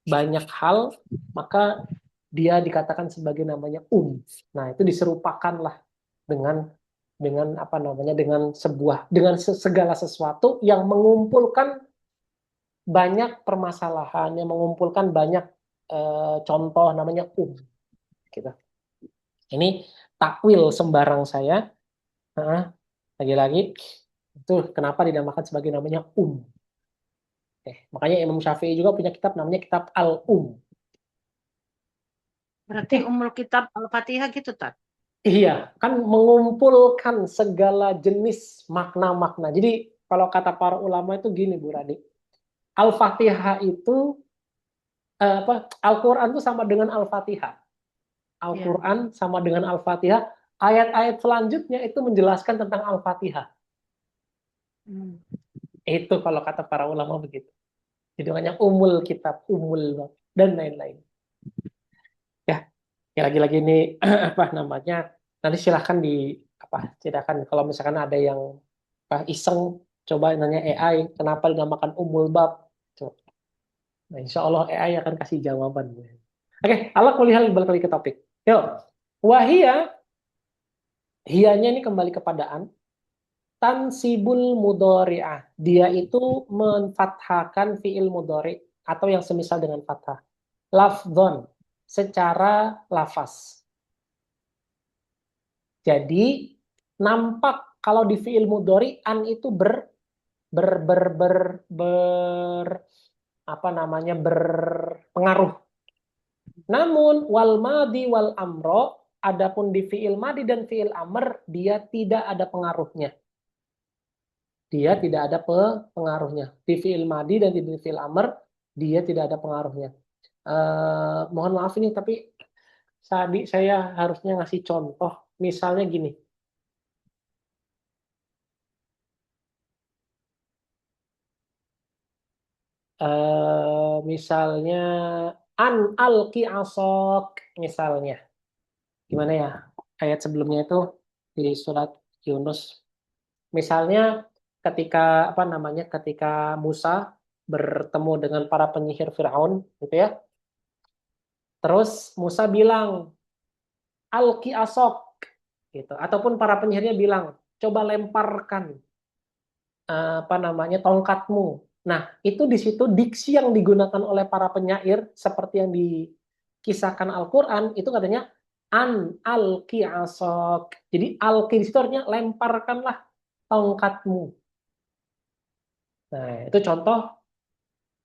banyak hal, maka dia dikatakan sebagai namanya Nah, itu diserupakanlah dengan apa namanya dengan segala sesuatu yang mengumpulkan banyak permasalahan, yang mengumpulkan banyak contoh namanya gitu. Ini takwil sembarang saya. Nah, lagi-lagi itu kenapa dinamakan sebagai namanya makanya Imam Syafi'i juga punya kitab namanya kitab Berarti umul kitab Al-Fatihah gitu, Tat? Iya, kan mengumpulkan segala jenis makna-makna. Jadi kalau kata para ulama itu gini, Bu Radi. Al-Fatihah itu Al-Quran itu sama dengan Al-Fatihah. Al-Quran sama dengan Al-Fatihah. Ayat-ayat selanjutnya itu menjelaskan tentang Al-Fatihah. Itu kalau kata para ulama begitu. Jadi namanya kitab, dan lain-lain. Ya lagi-lagi ini apa namanya? Nanti silahkan silakan kalau misalkan ada yang iseng coba nanya AI kenapa dinamakan bab. Coba. Nah, insya Allah AI akan kasih jawaban. Oke, Allah kuliah balik lagi ke topik. Yuk, wahia, hianya ini kembali kepada tansibul mudhari'ah. Dia itu menfathahkan fiil mudhari atau yang semisal dengan fathah. Lafdhon, secara lafaz. Jadi nampak kalau di fiil mudhari itu berpengaruh. Namun wal madi wal amro, adapun di fiil madi dan fiil amr dia tidak ada pengaruhnya. Dia tidak ada pengaruhnya. Di fiil madi dan di fiil amr dia tidak ada pengaruhnya. Mohon maaf ini tapi tadi saya harusnya ngasih contoh. Misalnya gini. Misalnya An alqi asok misalnya. Gimana ya? Ayat sebelumnya itu di surat Yunus. Misalnya ketika apa namanya? Ketika Musa bertemu dengan para penyihir Firaun gitu ya. Terus Musa bilang, "Alqi asok." Gitu. Ataupun para penyihirnya bilang, "Coba lemparkan apa namanya? Tongkatmu." Nah, itu di situ diksi yang digunakan oleh para penyair seperti yang dikisahkan Al-Qur'an itu katanya an alqi asok. Jadi alqi di situ artinya lemparkanlah tongkatmu. Nah, itu contoh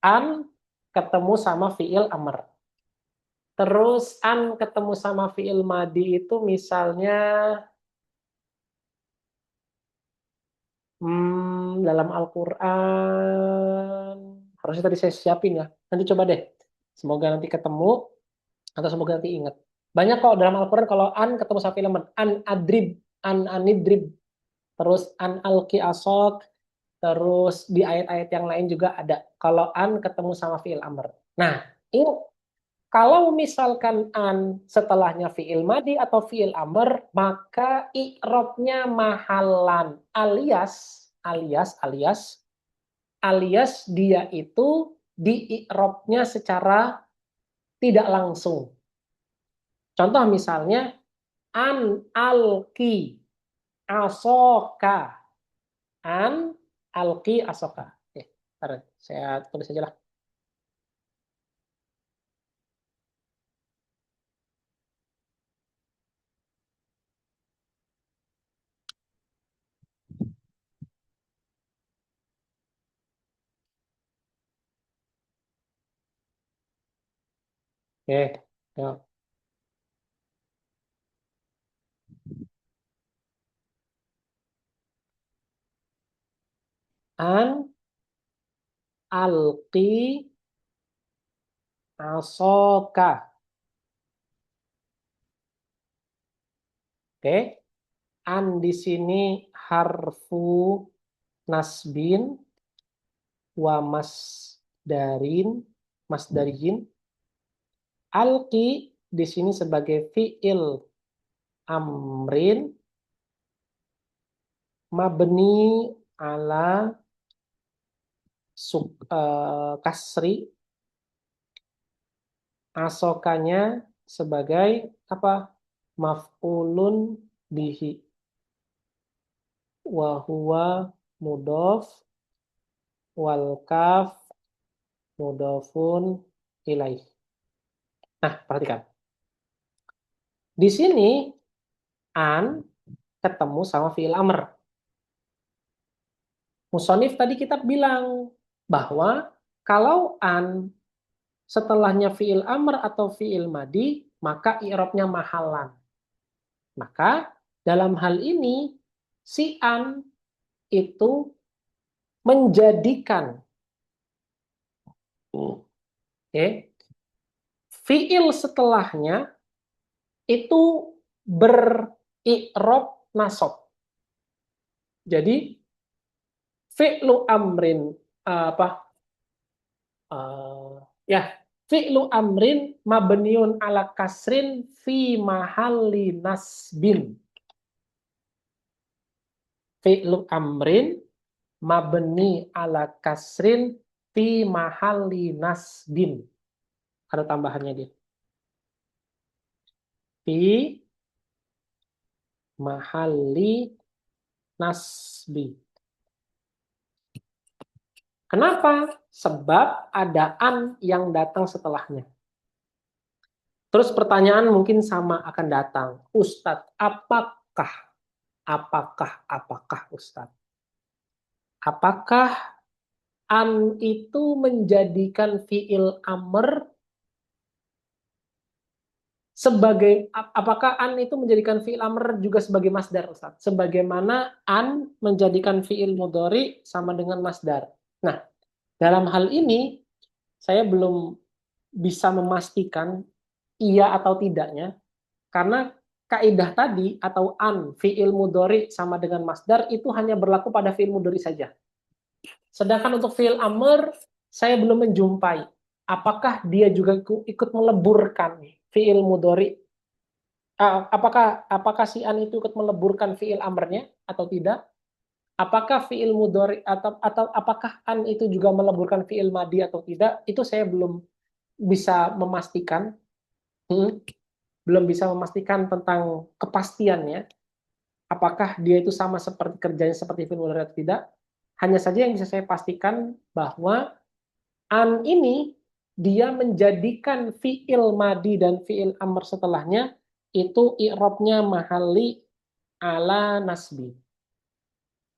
an ketemu sama fiil amr. Terus an ketemu sama fiil madi itu misalnya dalam Al-Qur'an harusnya tadi saya siapin ya. Nanti coba deh. Semoga nanti ketemu atau semoga nanti ingat. Banyak kok dalam Al-Qur'an kalau an ketemu sama fiil amr. An adrib, an anidrib, terus an alqi asok, terus di ayat-ayat yang lain juga ada. Kalau an ketemu sama fiil amr. Nah, ini kalau misalkan an setelahnya fiil madi atau fiil amr, maka i'rabnya mahalan alias dia itu di i'rabnya secara tidak langsung. Contoh misalnya an alqi asoka, an alqi asoka. Saya tulis aja lah. Oke, yuk. An alqi asoka. Oke, an di sini harfu nasbin wa masdarin. Alqi di sini sebagai fiil amrin mabni ala kasri, asokanya sebagai apa? Maf'ulun bihi wa huwa mudhof wal kaf mudhofun ilaih. Nah, perhatikan. Di sini an ketemu sama fiil amr. Musonif tadi kita bilang bahwa kalau an setelahnya fiil amr atau fiil madi, maka i'rabnya mahalan. Maka dalam hal ini si an itu menjadikan fiil setelahnya itu beri'rab nasab. Jadi fi'lu amrin fi'lu amrin mabniun ala kasrin fi mahalli nasbin. Fi'lu amrin mabni ala kasrin fi mahalli nasbin. Ada tambahannya dia. Fi mahalli nasbi. Kenapa? Sebab ada an yang datang setelahnya. Terus pertanyaan mungkin sama akan datang. Ustadz, apakah Ustadz? Apakah an itu menjadikan fiil amr apakah an itu menjadikan fiil amr juga sebagai masdar, Ustadz? Sebagaimana an menjadikan fiil mudhari sama dengan masdar. Nah, dalam hal ini saya belum bisa memastikan iya atau tidaknya, karena kaidah tadi atau an fiil mudhari sama dengan masdar itu hanya berlaku pada fiil mudhari saja. Sedangkan untuk fiil amr saya belum menjumpai apakah dia juga ikut meleburkan fiil mudhari? Apakah si an itu ikut meleburkan fiil amrnya atau tidak? Apakah fiil mudhari atau apakah an itu juga meleburkan fiil madi atau tidak? Itu saya belum bisa memastikan. Belum bisa memastikan tentang kepastiannya. Apakah dia itu sama seperti kerjanya seperti fiil mudhari atau tidak? Hanya saja yang bisa saya pastikan bahwa an ini dia menjadikan fiil madi dan fiil amr setelahnya itu i'rabnya mahalli ala nasbi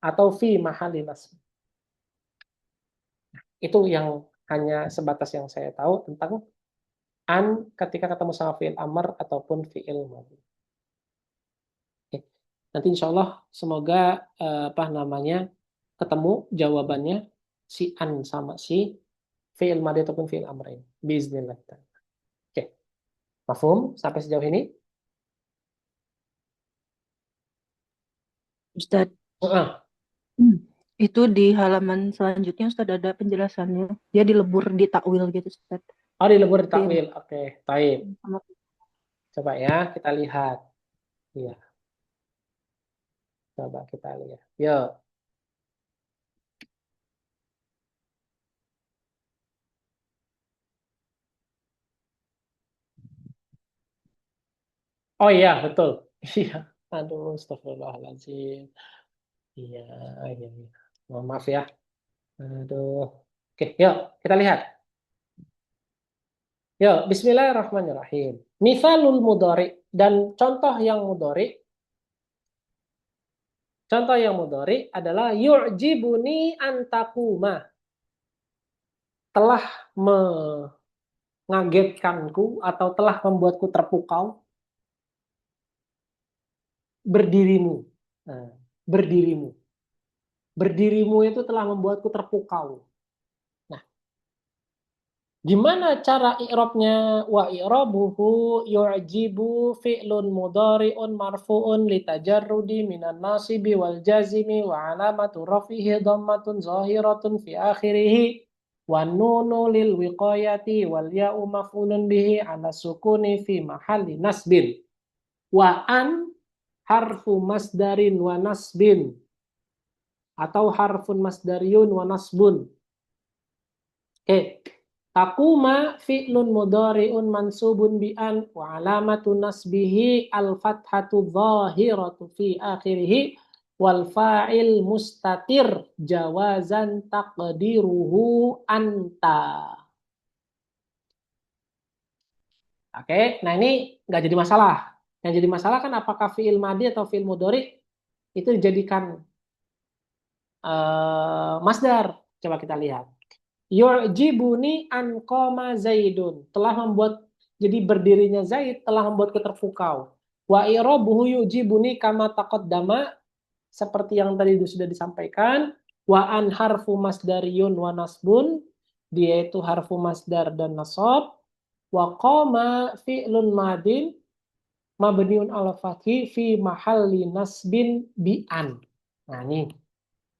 atau fi mahalli nasbi. Itu yang hanya sebatas yang saya tahu tentang an ketika ketemu sama fiil amr ataupun fiil madi. Oke. Nanti insya Allah semoga ketemu jawabannya si an sama si fiil madi ataupun fiil amr ini. Bismillah. Oke. Mafhum sampai sejauh ini? Ustaz, itu di halaman selanjutnya Ustaz ada penjelasannya. Dia dilebur di takwil gitu Ustaz. Oh, dilebur di takwil. Oke, baik. Coba ya kita lihat. Iya. Coba kita lihat. Yuk. Oh iya, betul. Iya. Aduh, astagfirullahaladzim. Iya, iya, iya. Mohon maaf ya. Aduh. Oke, yuk kita lihat. Yuk, bismillahirrahmanirrahim. Mithalul mudhari dan contoh yang mudhari. Contoh yang mudhari adalah yu'jibuni antakuma. Telah mengagetkanku atau telah membuatku terpukau berdirimu. Nah, berdirimu. Berdirimu itu telah membuatku terpukau. Nah, gimana cara i'rabnya? Wa i'rabuhu yu'jibu fi'lun mudhari'un marfu'un litajarrudi minan nasibi wal jazimi wa alamatu rafihi dhammatun zahiratun fi akhirih wa nunu lil wiqayati wal ya'u maf'ulun bihi ala sukuni fi mahalli nasbin wa an harfu masdarin wa nasbin atau harfun masdariyun wa nasbun. Oke. Takuma fi'lun mudhari'un mansubun bi'an wa alamatu nasbihi al-fathatu dhahiratu fi akhirih wal fa'il mustatir jawazan taqdiruhu anta. Oke, nah ini nggak jadi masalah. Yang jadi masalah kan apakah fi'il madi atau fi'il mudhari itu dijadikan masdar. Coba kita lihat. Yu'jibuni an qama Zaidun. Telah membuat, jadi berdirinya Zaid telah membuat terpukau. Wa i'rabuhu yu'jibuni kama taqaddama, seperti yang tadi sudah disampaikan. Wa an harfu masdariyun wa nasbun, dia itu harfu masdar dan nasab. Wa qama fi'lun madin mabniun ala fathi fi mahalli nasbin bi'an. Nah ini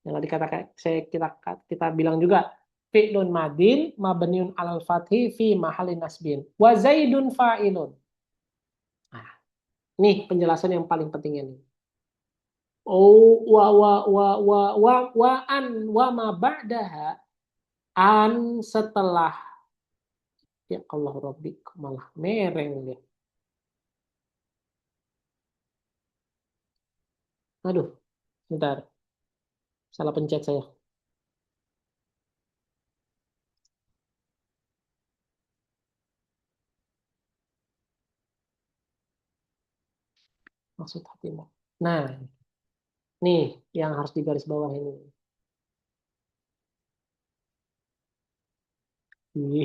yang tadi kita bilang juga fi'lun madin mabniun alal fathi fi mahalli nasbin wa zaidun fa'ilun. Nah, ini penjelasan yang paling penting ini. Oh wa an wa ma ba'daha, an setelah, ya Allah Rabbi, malah mereng dia. Aduh, bentar. Salah pencet saya. Maksud hatimu. Nah, nih yang harus digaris bawah ini.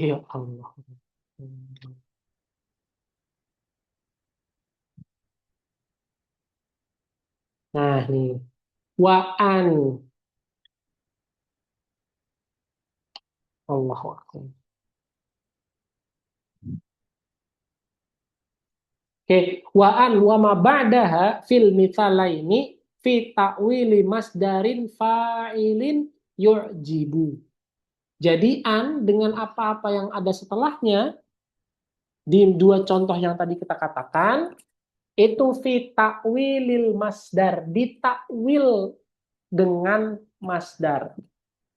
Ya Allah. Nah, nih. Wa'an. Allahu Akbar. Oke, wa'an wa ma ba'daha fil mithalaini fi ta'wili masdarin fa'ilin yu'jibu. Jadi an dengan apa-apa yang ada setelahnya di dua contoh yang tadi kita katakan itu fi ta'wilil masdar, ditakwil dengan masdar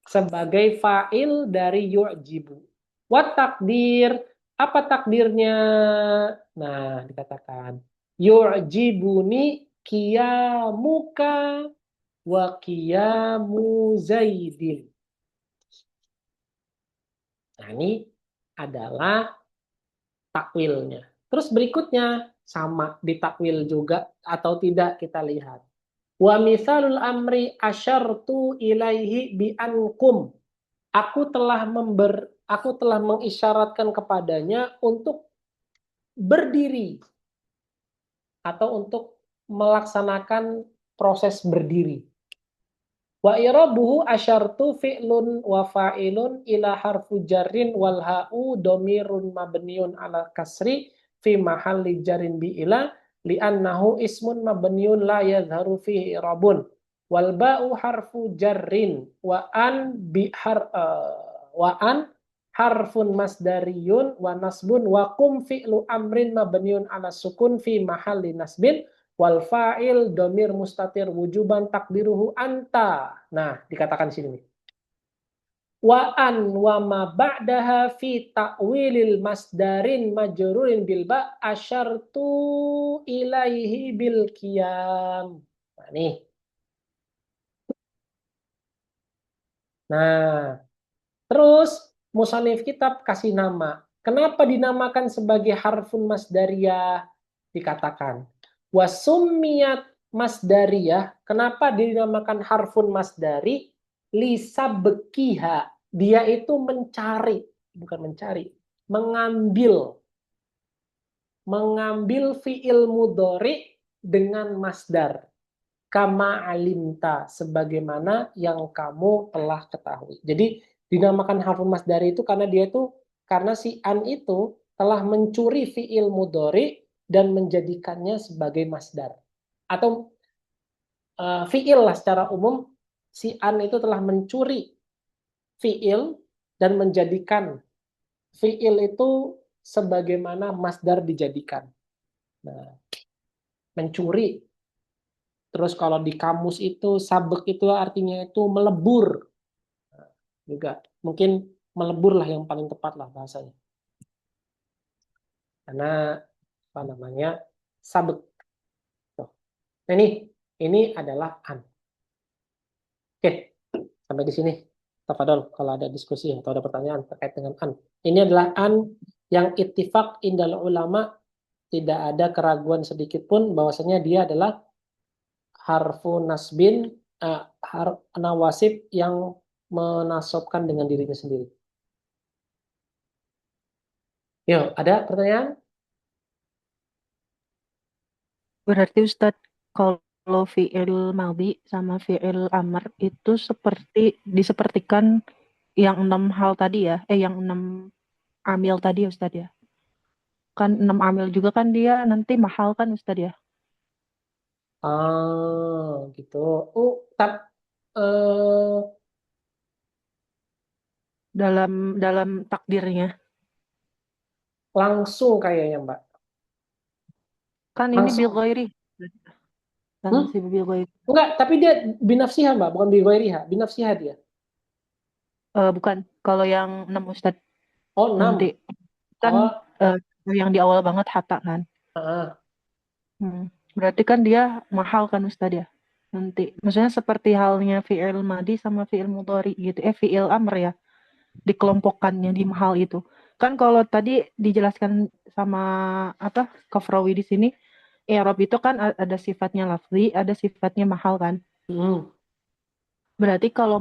sebagai fa'il dari yu'jibu. What takdir? Apa takdirnya? Nah, dikatakan yu'jibuni qiyamuka wa qiyamu Zaidin. Nah, ini adalah takwilnya. Terus berikutnya sama ditakwil juga atau tidak kita lihat. Wa misalul amri asyartu ilaihi bi ankum. Aku telah mengisyaratkan kepadanya untuk berdiri atau untuk melaksanakan proses berdiri. Wa irabuhu asyartu fi'lun wa fa'ilun ila harfu jarrin wal ha'u domirun mabniun ala kasri fi mahalli jarin bi ila li'annahu ismun mabniun la yadharu fihi irabun wal ba'u harfu jarrin wa an harfun masdariyun wa nasbun wa kum fi'lu amrin mabniun ala sukun fi mahalli nasbin wal fa'il domir mustatir wujuban takdiruhu anta. Nah, dikatakan di sini nih. Wa an wa ma ba'daha fi ta'wilil masdarin majrurin bil ba asyartu ilaihi bil qiyam. Nah, nih. Nah, terus musannif kitab kasih nama. Kenapa dinamakan sebagai harfun masdariyah? Dikatakan Wasummiyat masdariyah, kenapa dinamakan harfun masdari? Lisabkiha, dia itu mencari, bukan mencari, mengambil fi'il mudhari dengan masdar. Kama alimta, sebagaimana yang kamu telah ketahui. Jadi dinamakan harfun masdari itu karena si an itu telah mencuri fi'il mudhari dan menjadikannya sebagai masdar. Atau fi'il lah secara umum, si an itu telah mencuri fi'il dan menjadikan fi'il itu sebagaimana masdar dijadikan. Nah, mencuri. Terus kalau di kamus itu sabek itu artinya itu melebur. Nah, juga mungkin melebur lah yang paling tepat lah bahasanya. Karena apa namanya? Sabek. Nah, ini adalah an. Oke, sampai di sini. Tafadhol kalau ada diskusi atau ada pertanyaan terkait dengan an. Ini adalah an yang ittifaq indal ulama, tidak ada keraguan sedikit pun bahwasanya dia adalah harfu nasbin, nawasib yang menasobkan dengan dirinya sendiri. Yuk, ada pertanyaan? Berarti Ustadz, kalau fi'il madhi sama fi'il amr itu disepertikan yang 6 hal tadi ya, yang 6 amil tadi ya Ustadz ya. Kan 6 amil juga kan dia nanti mahal kan Ustadz ya. Oh, gitu. Dalam takdirnya. Langsung kayaknya, Mbak. Kan Langsung. ini bil ghairi. Kan si bil ghairi. Enggak, tapi dia binafsiha, Mbak, bukan bil ghairiha. Binafsiha dia. Bukan, kalau yang 6 Ustadz. Oh, 6. Nanti kan yang di awal banget hatta kan. Berarti kan dia mahal kan Ustadz ya. Nanti maksudnya seperti halnya fi'il madi sama fi'il mudhari gitu. Fi'il amr ya. Dikelompokkannya di mahal itu. Kan kalau tadi dijelaskan sama Kafrawi di sini, i'rab itu kan ada sifatnya lafzi, ada sifatnya mahal kan. Berarti kalau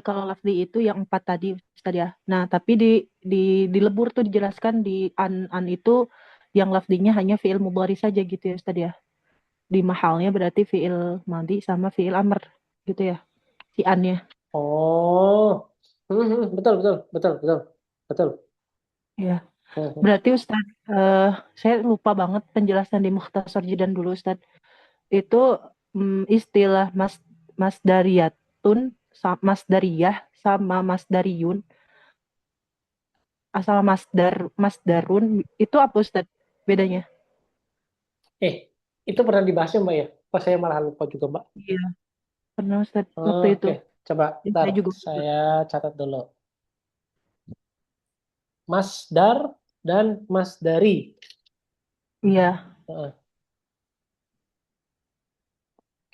kalau lafzi itu yang 4 tadi Ustaz ya. Nah, tapi di lebur tuh dijelaskan di an itu yang lafzinya hanya fi'il mudhari saja gitu ya Ustaz ya. Di mahalnya berarti fi'il madi sama fi'il amr gitu ya. Si an-nya. Oh. Betul. Ya. Berarti Ustaz, saya lupa banget penjelasan di Mukhtasar Jidan dulu Ustaz. Itu istilah masdariyatun, masdariyah sama masdariyun asal masdarun itu apa Ustaz bedanya? Itu pernah dibahas ya Mbak ya? Kok saya malah lupa juga Mbak. Iya, pernah Ustaz waktu itu. Oke, coba ntar Saya juga lupa. saya catat dulu. Masdar dan masdari. Iya, Heeh.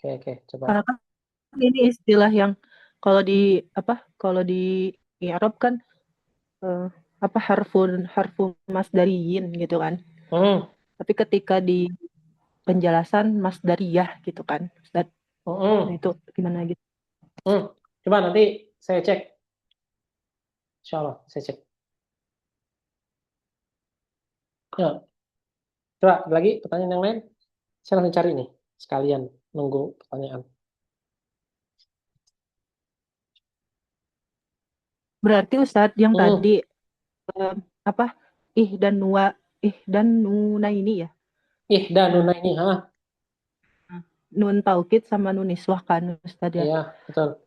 Oke, coba. karena kan ini istilah yang kalau di kalau di Arab kan eh, harfun masdariyin gitu kan. Hmm, Tapi ketika di penjelasan masdariyah gitu kan Ustaz. Nah, hmm, itu gimana gitu? hmm. Coba nanti saya cek. Insya Allah, saya cek. Ya, coba lagi pertanyaan yang lain. Saya langsung cari nih, sekalian nunggu pertanyaan. Berarti Ustadz yang Hmm, tadi eh, apa ih dan nuna ini ya. dan Nah, Nuna ini, nun taukid sama nun niswah kan Ustadz ya. iya, betul.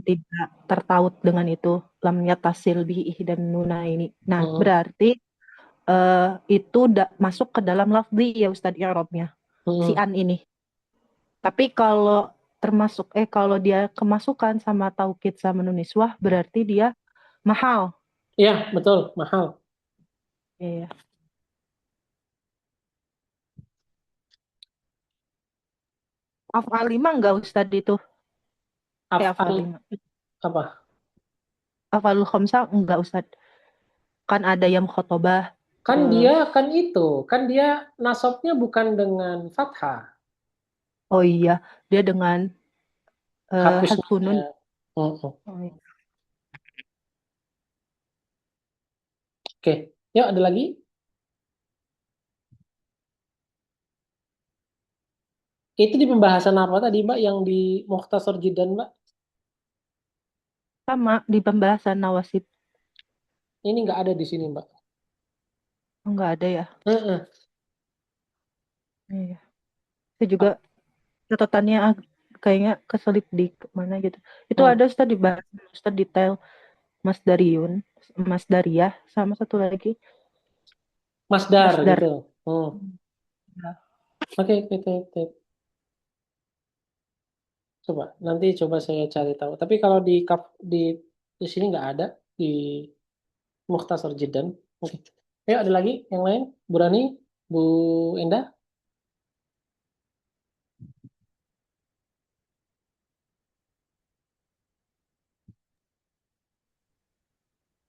Tidak tertaut dengan itu lam yatasil bi ih dan nuna ini. Nah, Hmm, berarti itu masuk ke dalam lafzi ya Ustadz i'rabnya. Si hmm. an ini. Tapi kalau dia kemasukan sama taukid sama nun niswah berarti dia mahal. Iya, betul, mahal. Iya. Af'al 5 enggak Ustadz itu? Af'al Af'al 5. apa? Af'alul khamsah enggak Ustadz. Kan ada yang khotobah. Kan eh, dia kan dia nasabnya bukan dengan fathah, oh iya, dia dengan hapus hadfun nun. nunnya. Hmm. Oh, iya. Oke, yuk ada lagi. Itu di pembahasan apa tadi Mbak yang di Mukhtasar Jidan Mbak? Sama di pembahasan nawasib. Ini nggak ada di sini Mbak. Enggak ada ya. Heeh. Iya. Itu juga catatannya kayaknya keselip di mana gitu. Itu Hmm. ada Ustadz dibahas Ustadz detail Mas Dariun, Mas Daria, sama satu lagi Masdar Masdar. gitu. Hmm. Oke. Coba saya cari tahu. Tapi kalau di di sini nggak ada di Mukhtasar Jidan. Oke. Ayo ada lagi yang lain? Bu Rani, Bu Endah?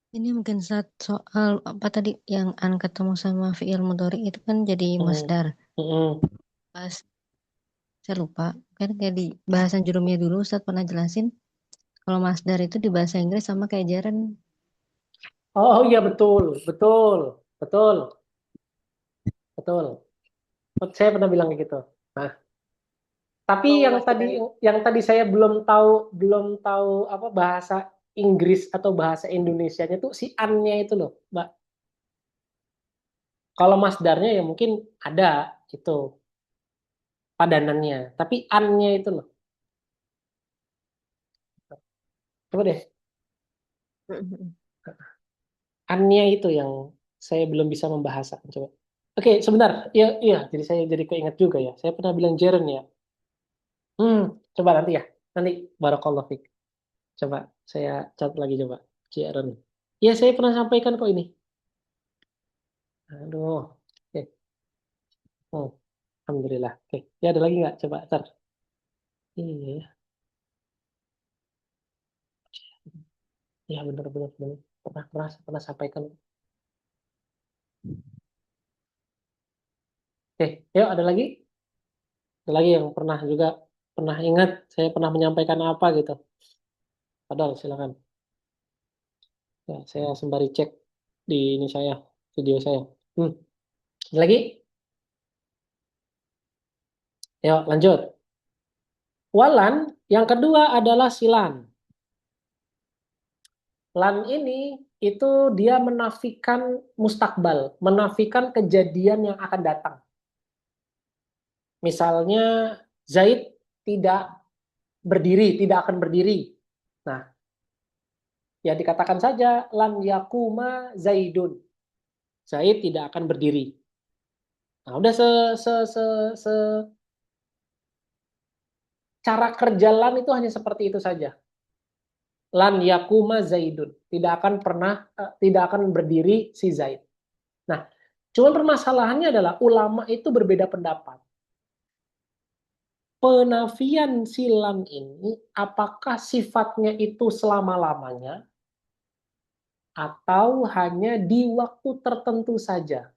Ini mungkin soal apa tadi yang an ketemu sama fiil mudhari itu kan jadi Hmm. masdar. Hmm. Pas saya lupa kan kayak di bahasan jurumnya dulu Ustaz pernah jelasin kalau masdar itu di bahasa Inggris sama kayak gerund. Oh iya betul. Saya pernah bilang kayak gitu. Nah, tapi Kalau yang masdar yang tadi saya belum tahu apa bahasa Inggris atau bahasa Indonesianya tuh si an-nya itu loh, Mbak. Kalau masdarnya ya mungkin ada itu padanannya, tapi an-nya itu loh. Coba deh, an-nya itu yang saya belum bisa membahasakan. Coba. Oke, sebentar. Iya, jadi saya jadi keinget juga ya. Saya pernah bilang jeren ya. Hmm, coba nanti ya. Nanti barakallahu fiik. Coba saya catat lagi coba. Jeren. Iya, saya pernah sampaikan kok ini. Aduh. Oke. Hmm, Alhamdulillah. Oke. Ya ada lagi nggak? Coba ntar. Iya. Iya benar. Pernah sampaikan. Oke. Yuk ada lagi? Ada lagi yang pernah ingat saya pernah menyampaikan apa gitu. Padahal silakan. Ya, saya sembari cek di ini saya, video saya. Hmm. Ada lagi? Yuk lanjut. Walan yang kedua adalah silan. Lan ini itu dia menafikan mustakbal, menafikan kejadian yang akan datang. Misalnya Zaid tidak akan berdiri. Nah, Ya dikatakan saja lan yakuma Zaidun. Zaid tidak akan berdiri. Nah, udah cara kerja lan itu hanya seperti itu saja. Lan yakuma Zaidun. Tidak akan berdiri si Zaid. Nah, cuman permasalahannya adalah ulama itu berbeda pendapat. Penafian silang ini apakah sifatnya itu selama-lamanya atau hanya di waktu tertentu saja.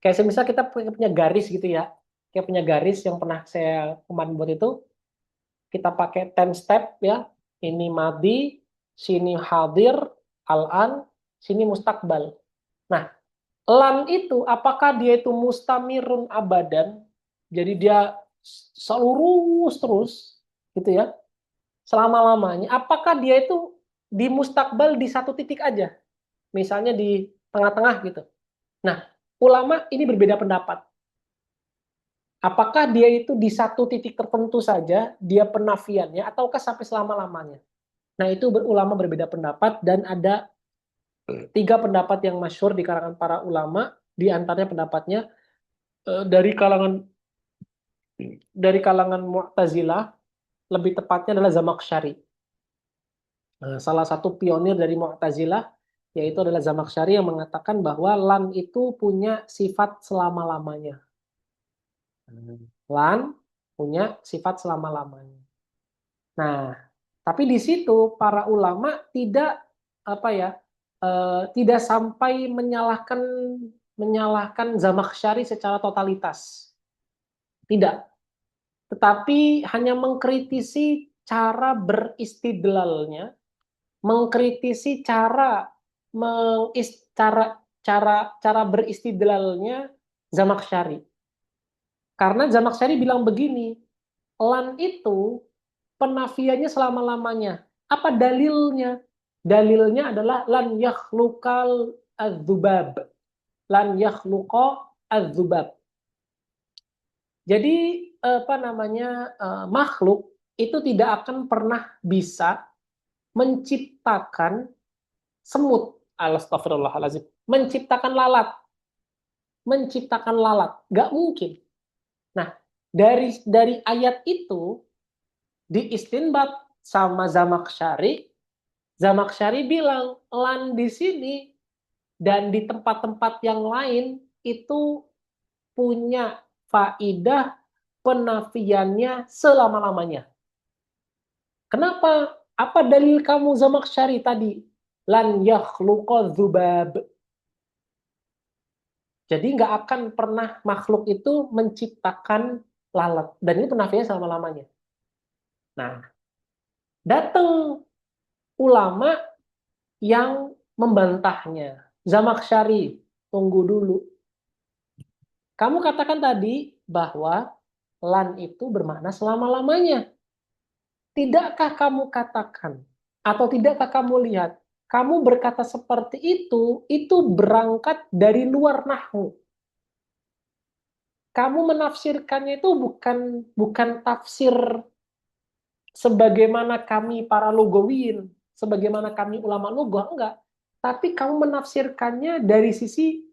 Kayak semisal kita punya garis gitu ya. Kayak punya garis yang pernah saya kemarin buat itu. Kita pakai 10 step ya. Ini madi, sini hadir, al-an, sini mustakbal. Nah, lan itu apakah dia itu mustamirun abadan? Jadi dia selalu lurus terus gitu ya. Selama-lamanya. Apakah dia itu di mustakbal di satu titik aja? Misalnya di tengah-tengah gitu. Nah, ulama ini berbeda pendapat. Apakah dia itu di satu titik tertentu saja, dia penafiannya, ataukah sampai selama-lamanya? Nah, itu ulama berbeda pendapat, dan ada 3 pendapat yang masyhur di kalangan para ulama, di antaranya pendapatnya dari kalangan Mu'tazilah, lebih tepatnya adalah Zamakhsyari. Salah satu pionir dari Mu'tazilah, yaitu adalah Zamakhsyari yang mengatakan bahwa lan itu punya sifat selama-lamanya. Lan punya sifat selama-lamanya. Nah, tapi di situ para ulama tidak tidak sampai menyalahkan Zamakhsyari secara totalitas. Tidak. Tetapi hanya mengkritisi cara beristidlalnya, mengkritisi cara beristidlalnya Zamakhsyari. Karena Zamakhsyari bilang begini, lan itu penafiannya selama-lamanya. Apa dalilnya? Dalilnya adalah lan yakhlukal adzubab. Lan yakhluqa adzubab. Jadi makhluk itu tidak akan pernah bisa menciptakan semut. Astagfirullahaladzim. Menciptakan lalat. Gak mungkin. Nah, dari ayat itu diistinbat sama Zamakhsyari. Zamakhsyari bilang lan di sini dan di tempat-tempat yang lain itu punya faidah penafiannya selama-lamanya. Kenapa? Apa dalil kamu Zamakhsyari tadi? Lan yakhluqa dzubab. Jadi nggak akan pernah makhluk itu menciptakan lalat. Dan ini penafiannya selama-lamanya. Nah, datang ulama yang membantahnya. Zamakhsyari, tunggu dulu. Kamu katakan tadi bahwa lan itu bermakna selama-lamanya. Tidakkah kamu katakan atau tidakkah kamu lihat, kamu berkata seperti itu berangkat dari luar nahwu. Kamu menafsirkannya itu bukan tafsir sebagaimana kami para lugawiyin, sebagaimana kami ulama lugah, enggak. Tapi kamu menafsirkannya dari sisi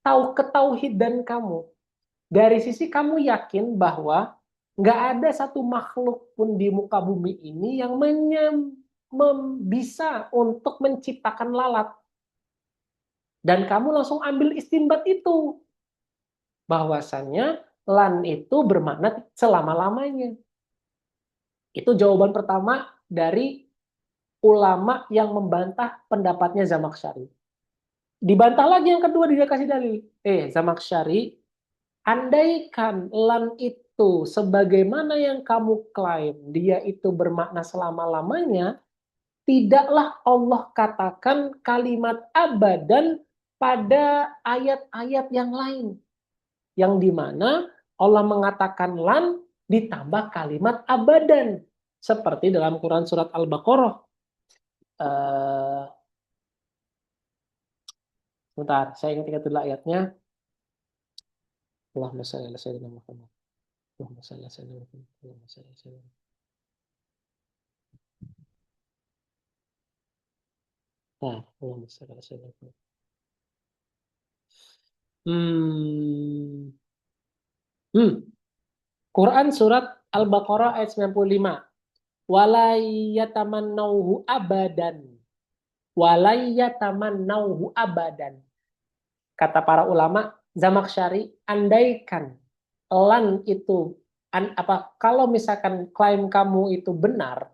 ketauhidan kamu. Dari sisi kamu yakin bahwa nggak ada satu makhluk pun di muka bumi ini yang bisa untuk menciptakan lalat. Dan kamu langsung ambil istinbat itu. Bahwasannya lan itu bermakna selama-lamanya. Itu jawaban pertama dari ulama yang membantah pendapatnya Zamakhsyari. Dibantah lagi yang kedua, dia kasih dalil. Zamakhsyari, andaikan lan itu sebagaimana yang kamu klaim, dia itu bermakna selama-lamanya, tidaklah Allah katakan kalimat abadan pada ayat-ayat yang lain. Yang dimana Allah mengatakan lan ditambah kalimat abadan. Seperti dalam Quran surat Al-Baqarah. Sebentar, saya ingat dulu ayatnya. Allahumma shalli ala sayyidina Muhammad. Allahumma shalli ala sayyidina Muhammad. Allahumma shalli ala sayyidina Muhammad. Nah, Allahumma shalli ala sayyidina. Hmm. Hmm. Quran surat Al-Baqarah ayat 95. Walayatamannauhu abadan. Walayatamannauhu abadan. Kata para ulama, Zamakhsyari, andaikan lan itu kalau misalkan klaim kamu itu benar,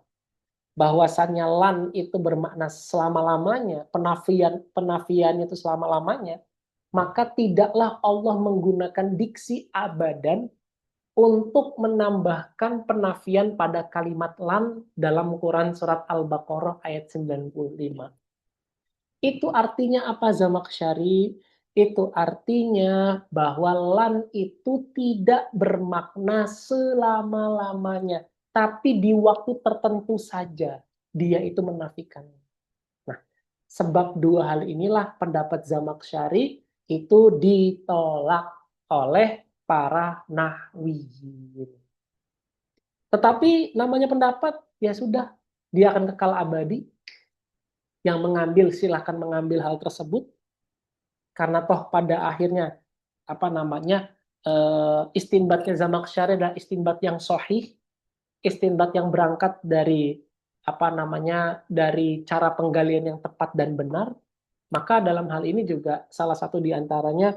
bahwasannya lan itu bermakna selama-lamanya, penafian itu selama-lamanya, maka tidaklah Allah menggunakan diksi abadan untuk menambahkan penafian pada kalimat lan dalam Quran surat Al-Baqarah ayat 95. Itu artinya apa, Zamakhsyari? Itu artinya bahwa lan itu tidak bermakna selama-lamanya, tapi di waktu tertentu saja dia itu menafikan. Nah, sebab dua hal inilah pendapat Zamakhsyari itu ditolak oleh para nahwiyin. Tetapi namanya pendapat, ya sudah, dia akan kekal abadi. Yang mengambil silahkan mengambil hal tersebut, karena toh pada akhirnya istinbatnya Zamakhsyari adalah istinbat yang sahih, istinbat yang berangkat dari dari cara penggalian yang tepat dan benar. Maka dalam hal ini juga salah satu diantaranya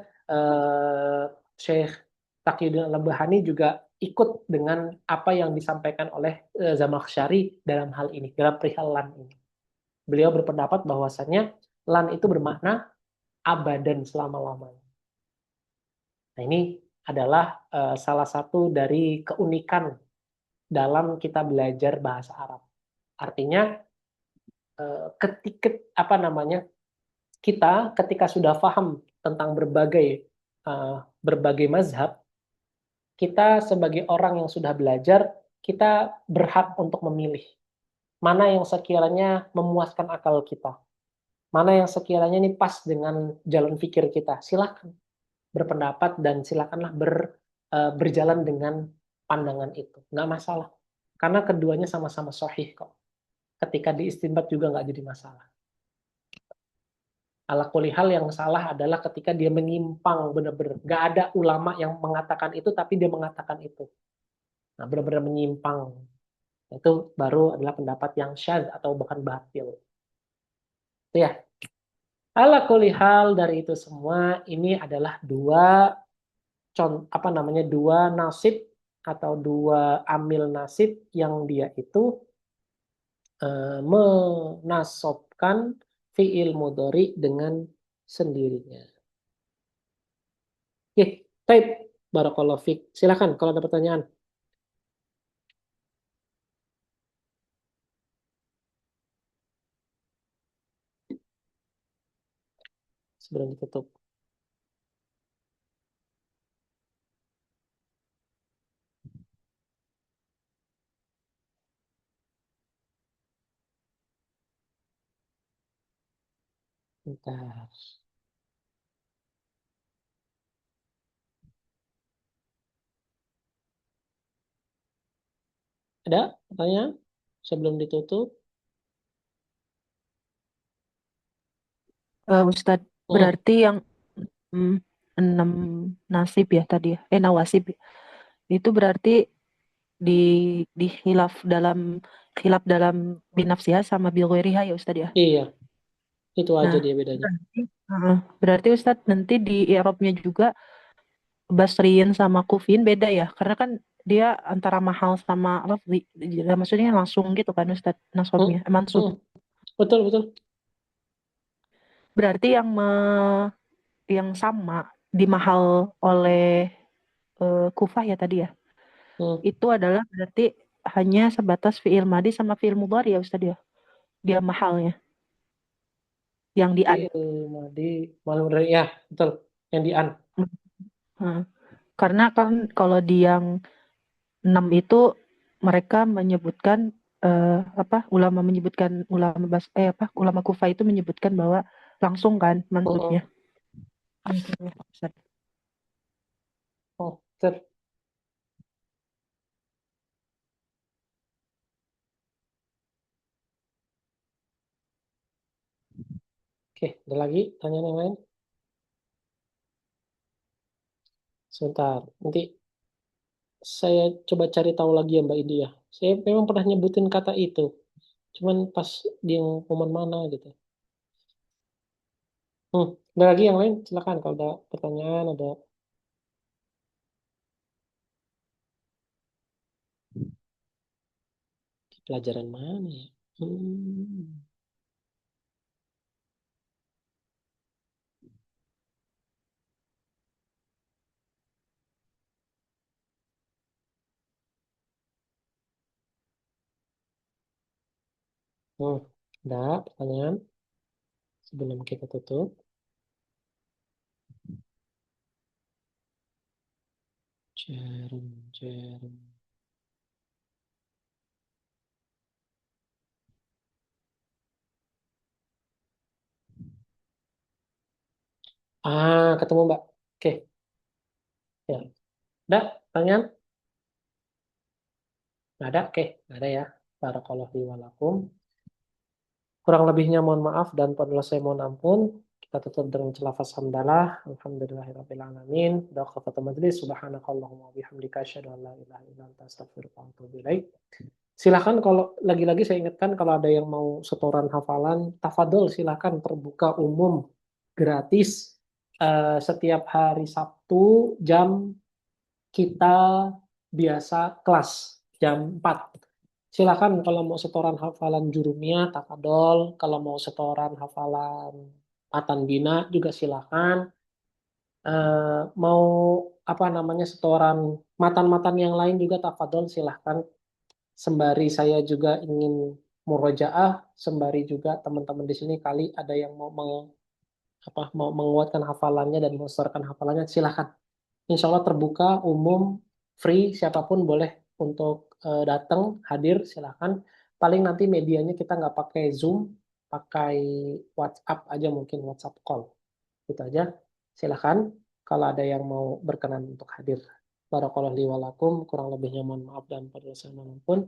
Syekh Taqiyuddin Al-Bahani juga ikut dengan apa yang disampaikan oleh Zamakhsyari dalam hal ini, dalam perihal lan ini. Beliau berpendapat bahwasannya lan itu bermakna abadan, selama-lamanya. Nah, ini adalah salah satu dari keunikan dalam kita belajar bahasa Arab. Artinya kita ketika sudah paham tentang berbagai mazhab, kita sebagai orang yang sudah belajar, kita berhak untuk memilih mana yang sekiranya memuaskan akal kita, mana yang sekiranya ini pas dengan jalan pikir kita. Silakan berpendapat dan silakanlah berjalan dengan pandangan itu, nggak masalah, karena keduanya sama-sama sahih kok. Ketika diistinbat juga nggak jadi masalah. Ala kulli hal yang salah adalah ketika dia menyimpang benar-benar, nggak ada ulama yang mengatakan itu tapi dia mengatakan itu. Nah, benar-benar menyimpang, itu baru adalah pendapat yang syadz atau bahkan batil. Itu ya. Ala kulli hal, dari itu semua ini adalah dua nasib atau dua amil nasib yang dia itu menasobkan fi'il mudhari dengan sendirinya. Oke, baik. Barakallahu fiik. Silakan kalau ada pertanyaan. Sebelum ditutup. Bentar. Ada pertanyaan sebelum ditutup? Ustadz, berarti yang 6 nasib ya tadi ya, nawasib ya. Itu berarti di khilaf dalam binafsiyah sama bilghairiha ya Ustadz ya. Iya, itu aja Nah, dia bedanya. berarti Ustadz nanti di i'rabnya juga Basriyin sama Kufin beda ya, karena kan dia antara mahal sama lafzi, maksudnya langsung gitu kan Ustadz nasabnya, mansub. Betul, betul. Berarti yang sama di mahal oleh Kufah ya tadi ya. Itu adalah berarti hanya sebatas fi'il madi sama fi'il mudhari ya Ustadz ya. Dia mahalnya. Yang di an. Fi'il madi, ya, betul. Yang di an. Karena kan kalau di yang 6 itu mereka menyebutkan ulama Kufah itu menyebutkan bahwa langsung kan mansubnya. Oke, ada lagi pertanyaan yang lain? Sebentar, nanti saya coba cari tahu lagi ya Mbak Idi ya. Saya memang pernah nyebutin kata itu, cuman pas di momen mana gitu. Ada lagi yang lain? Silakan kalau ada pertanyaan, ada pelajaran mana ya? Ada pertanyaan sebelum kita tutup? Sharing. Ketemu Mbak. Oke, ya. Ada pertanyaan? Nggak ada? Oke, nggak ada ya. Barakallahu fi walakum. Kurang lebihnya mohon maaf dan pada saya mohon ampun. Kita tutup dengan lafaz hamdalah. Alhamdulillahirabbil alamin. Doa kafatul majlis. Subhanakallahumma wa bihamdika asyhadu an la ilaha illa anta astaghfiruka wa atubu ilaik. Silakan kalau lagi-lagi saya ingatkan kalau ada yang mau setoran hafalan, tafadhol silakan terbuka umum gratis setiap hari Sabtu jam kita biasa kelas jam 4. Silakan kalau mau setoran hafalan jurumiyah, tafadhol. Kalau mau setoran hafalan matan bina juga silakan. Mau apa namanya setoran matan-matan yang lain juga tafadhol silakan. Sembari saya juga ingin murojaah, sembari juga teman-teman di sini kali ada yang mau mau menguatkan hafalannya dan mengestorkan hafalannya, silakan. Insya Allah terbuka, umum, free, siapapun boleh untuk datang, hadir, silakan. Paling nanti medianya kita nggak pakai Zoom, pakai WhatsApp aja mungkin, WhatsApp call. Gitu aja. Silakan kalau ada yang mau berkenan untuk hadir. Barakallahu li walakum, kurang lebihnya mohon maaf dan pada saya pun.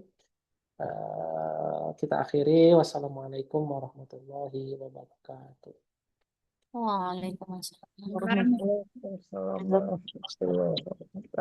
Kita akhiri. Wassalamualaikum warahmatullahi wabarakatuh. Waalaikumsalam. Waalaikumsalam warahmatullahi wabarakatuh.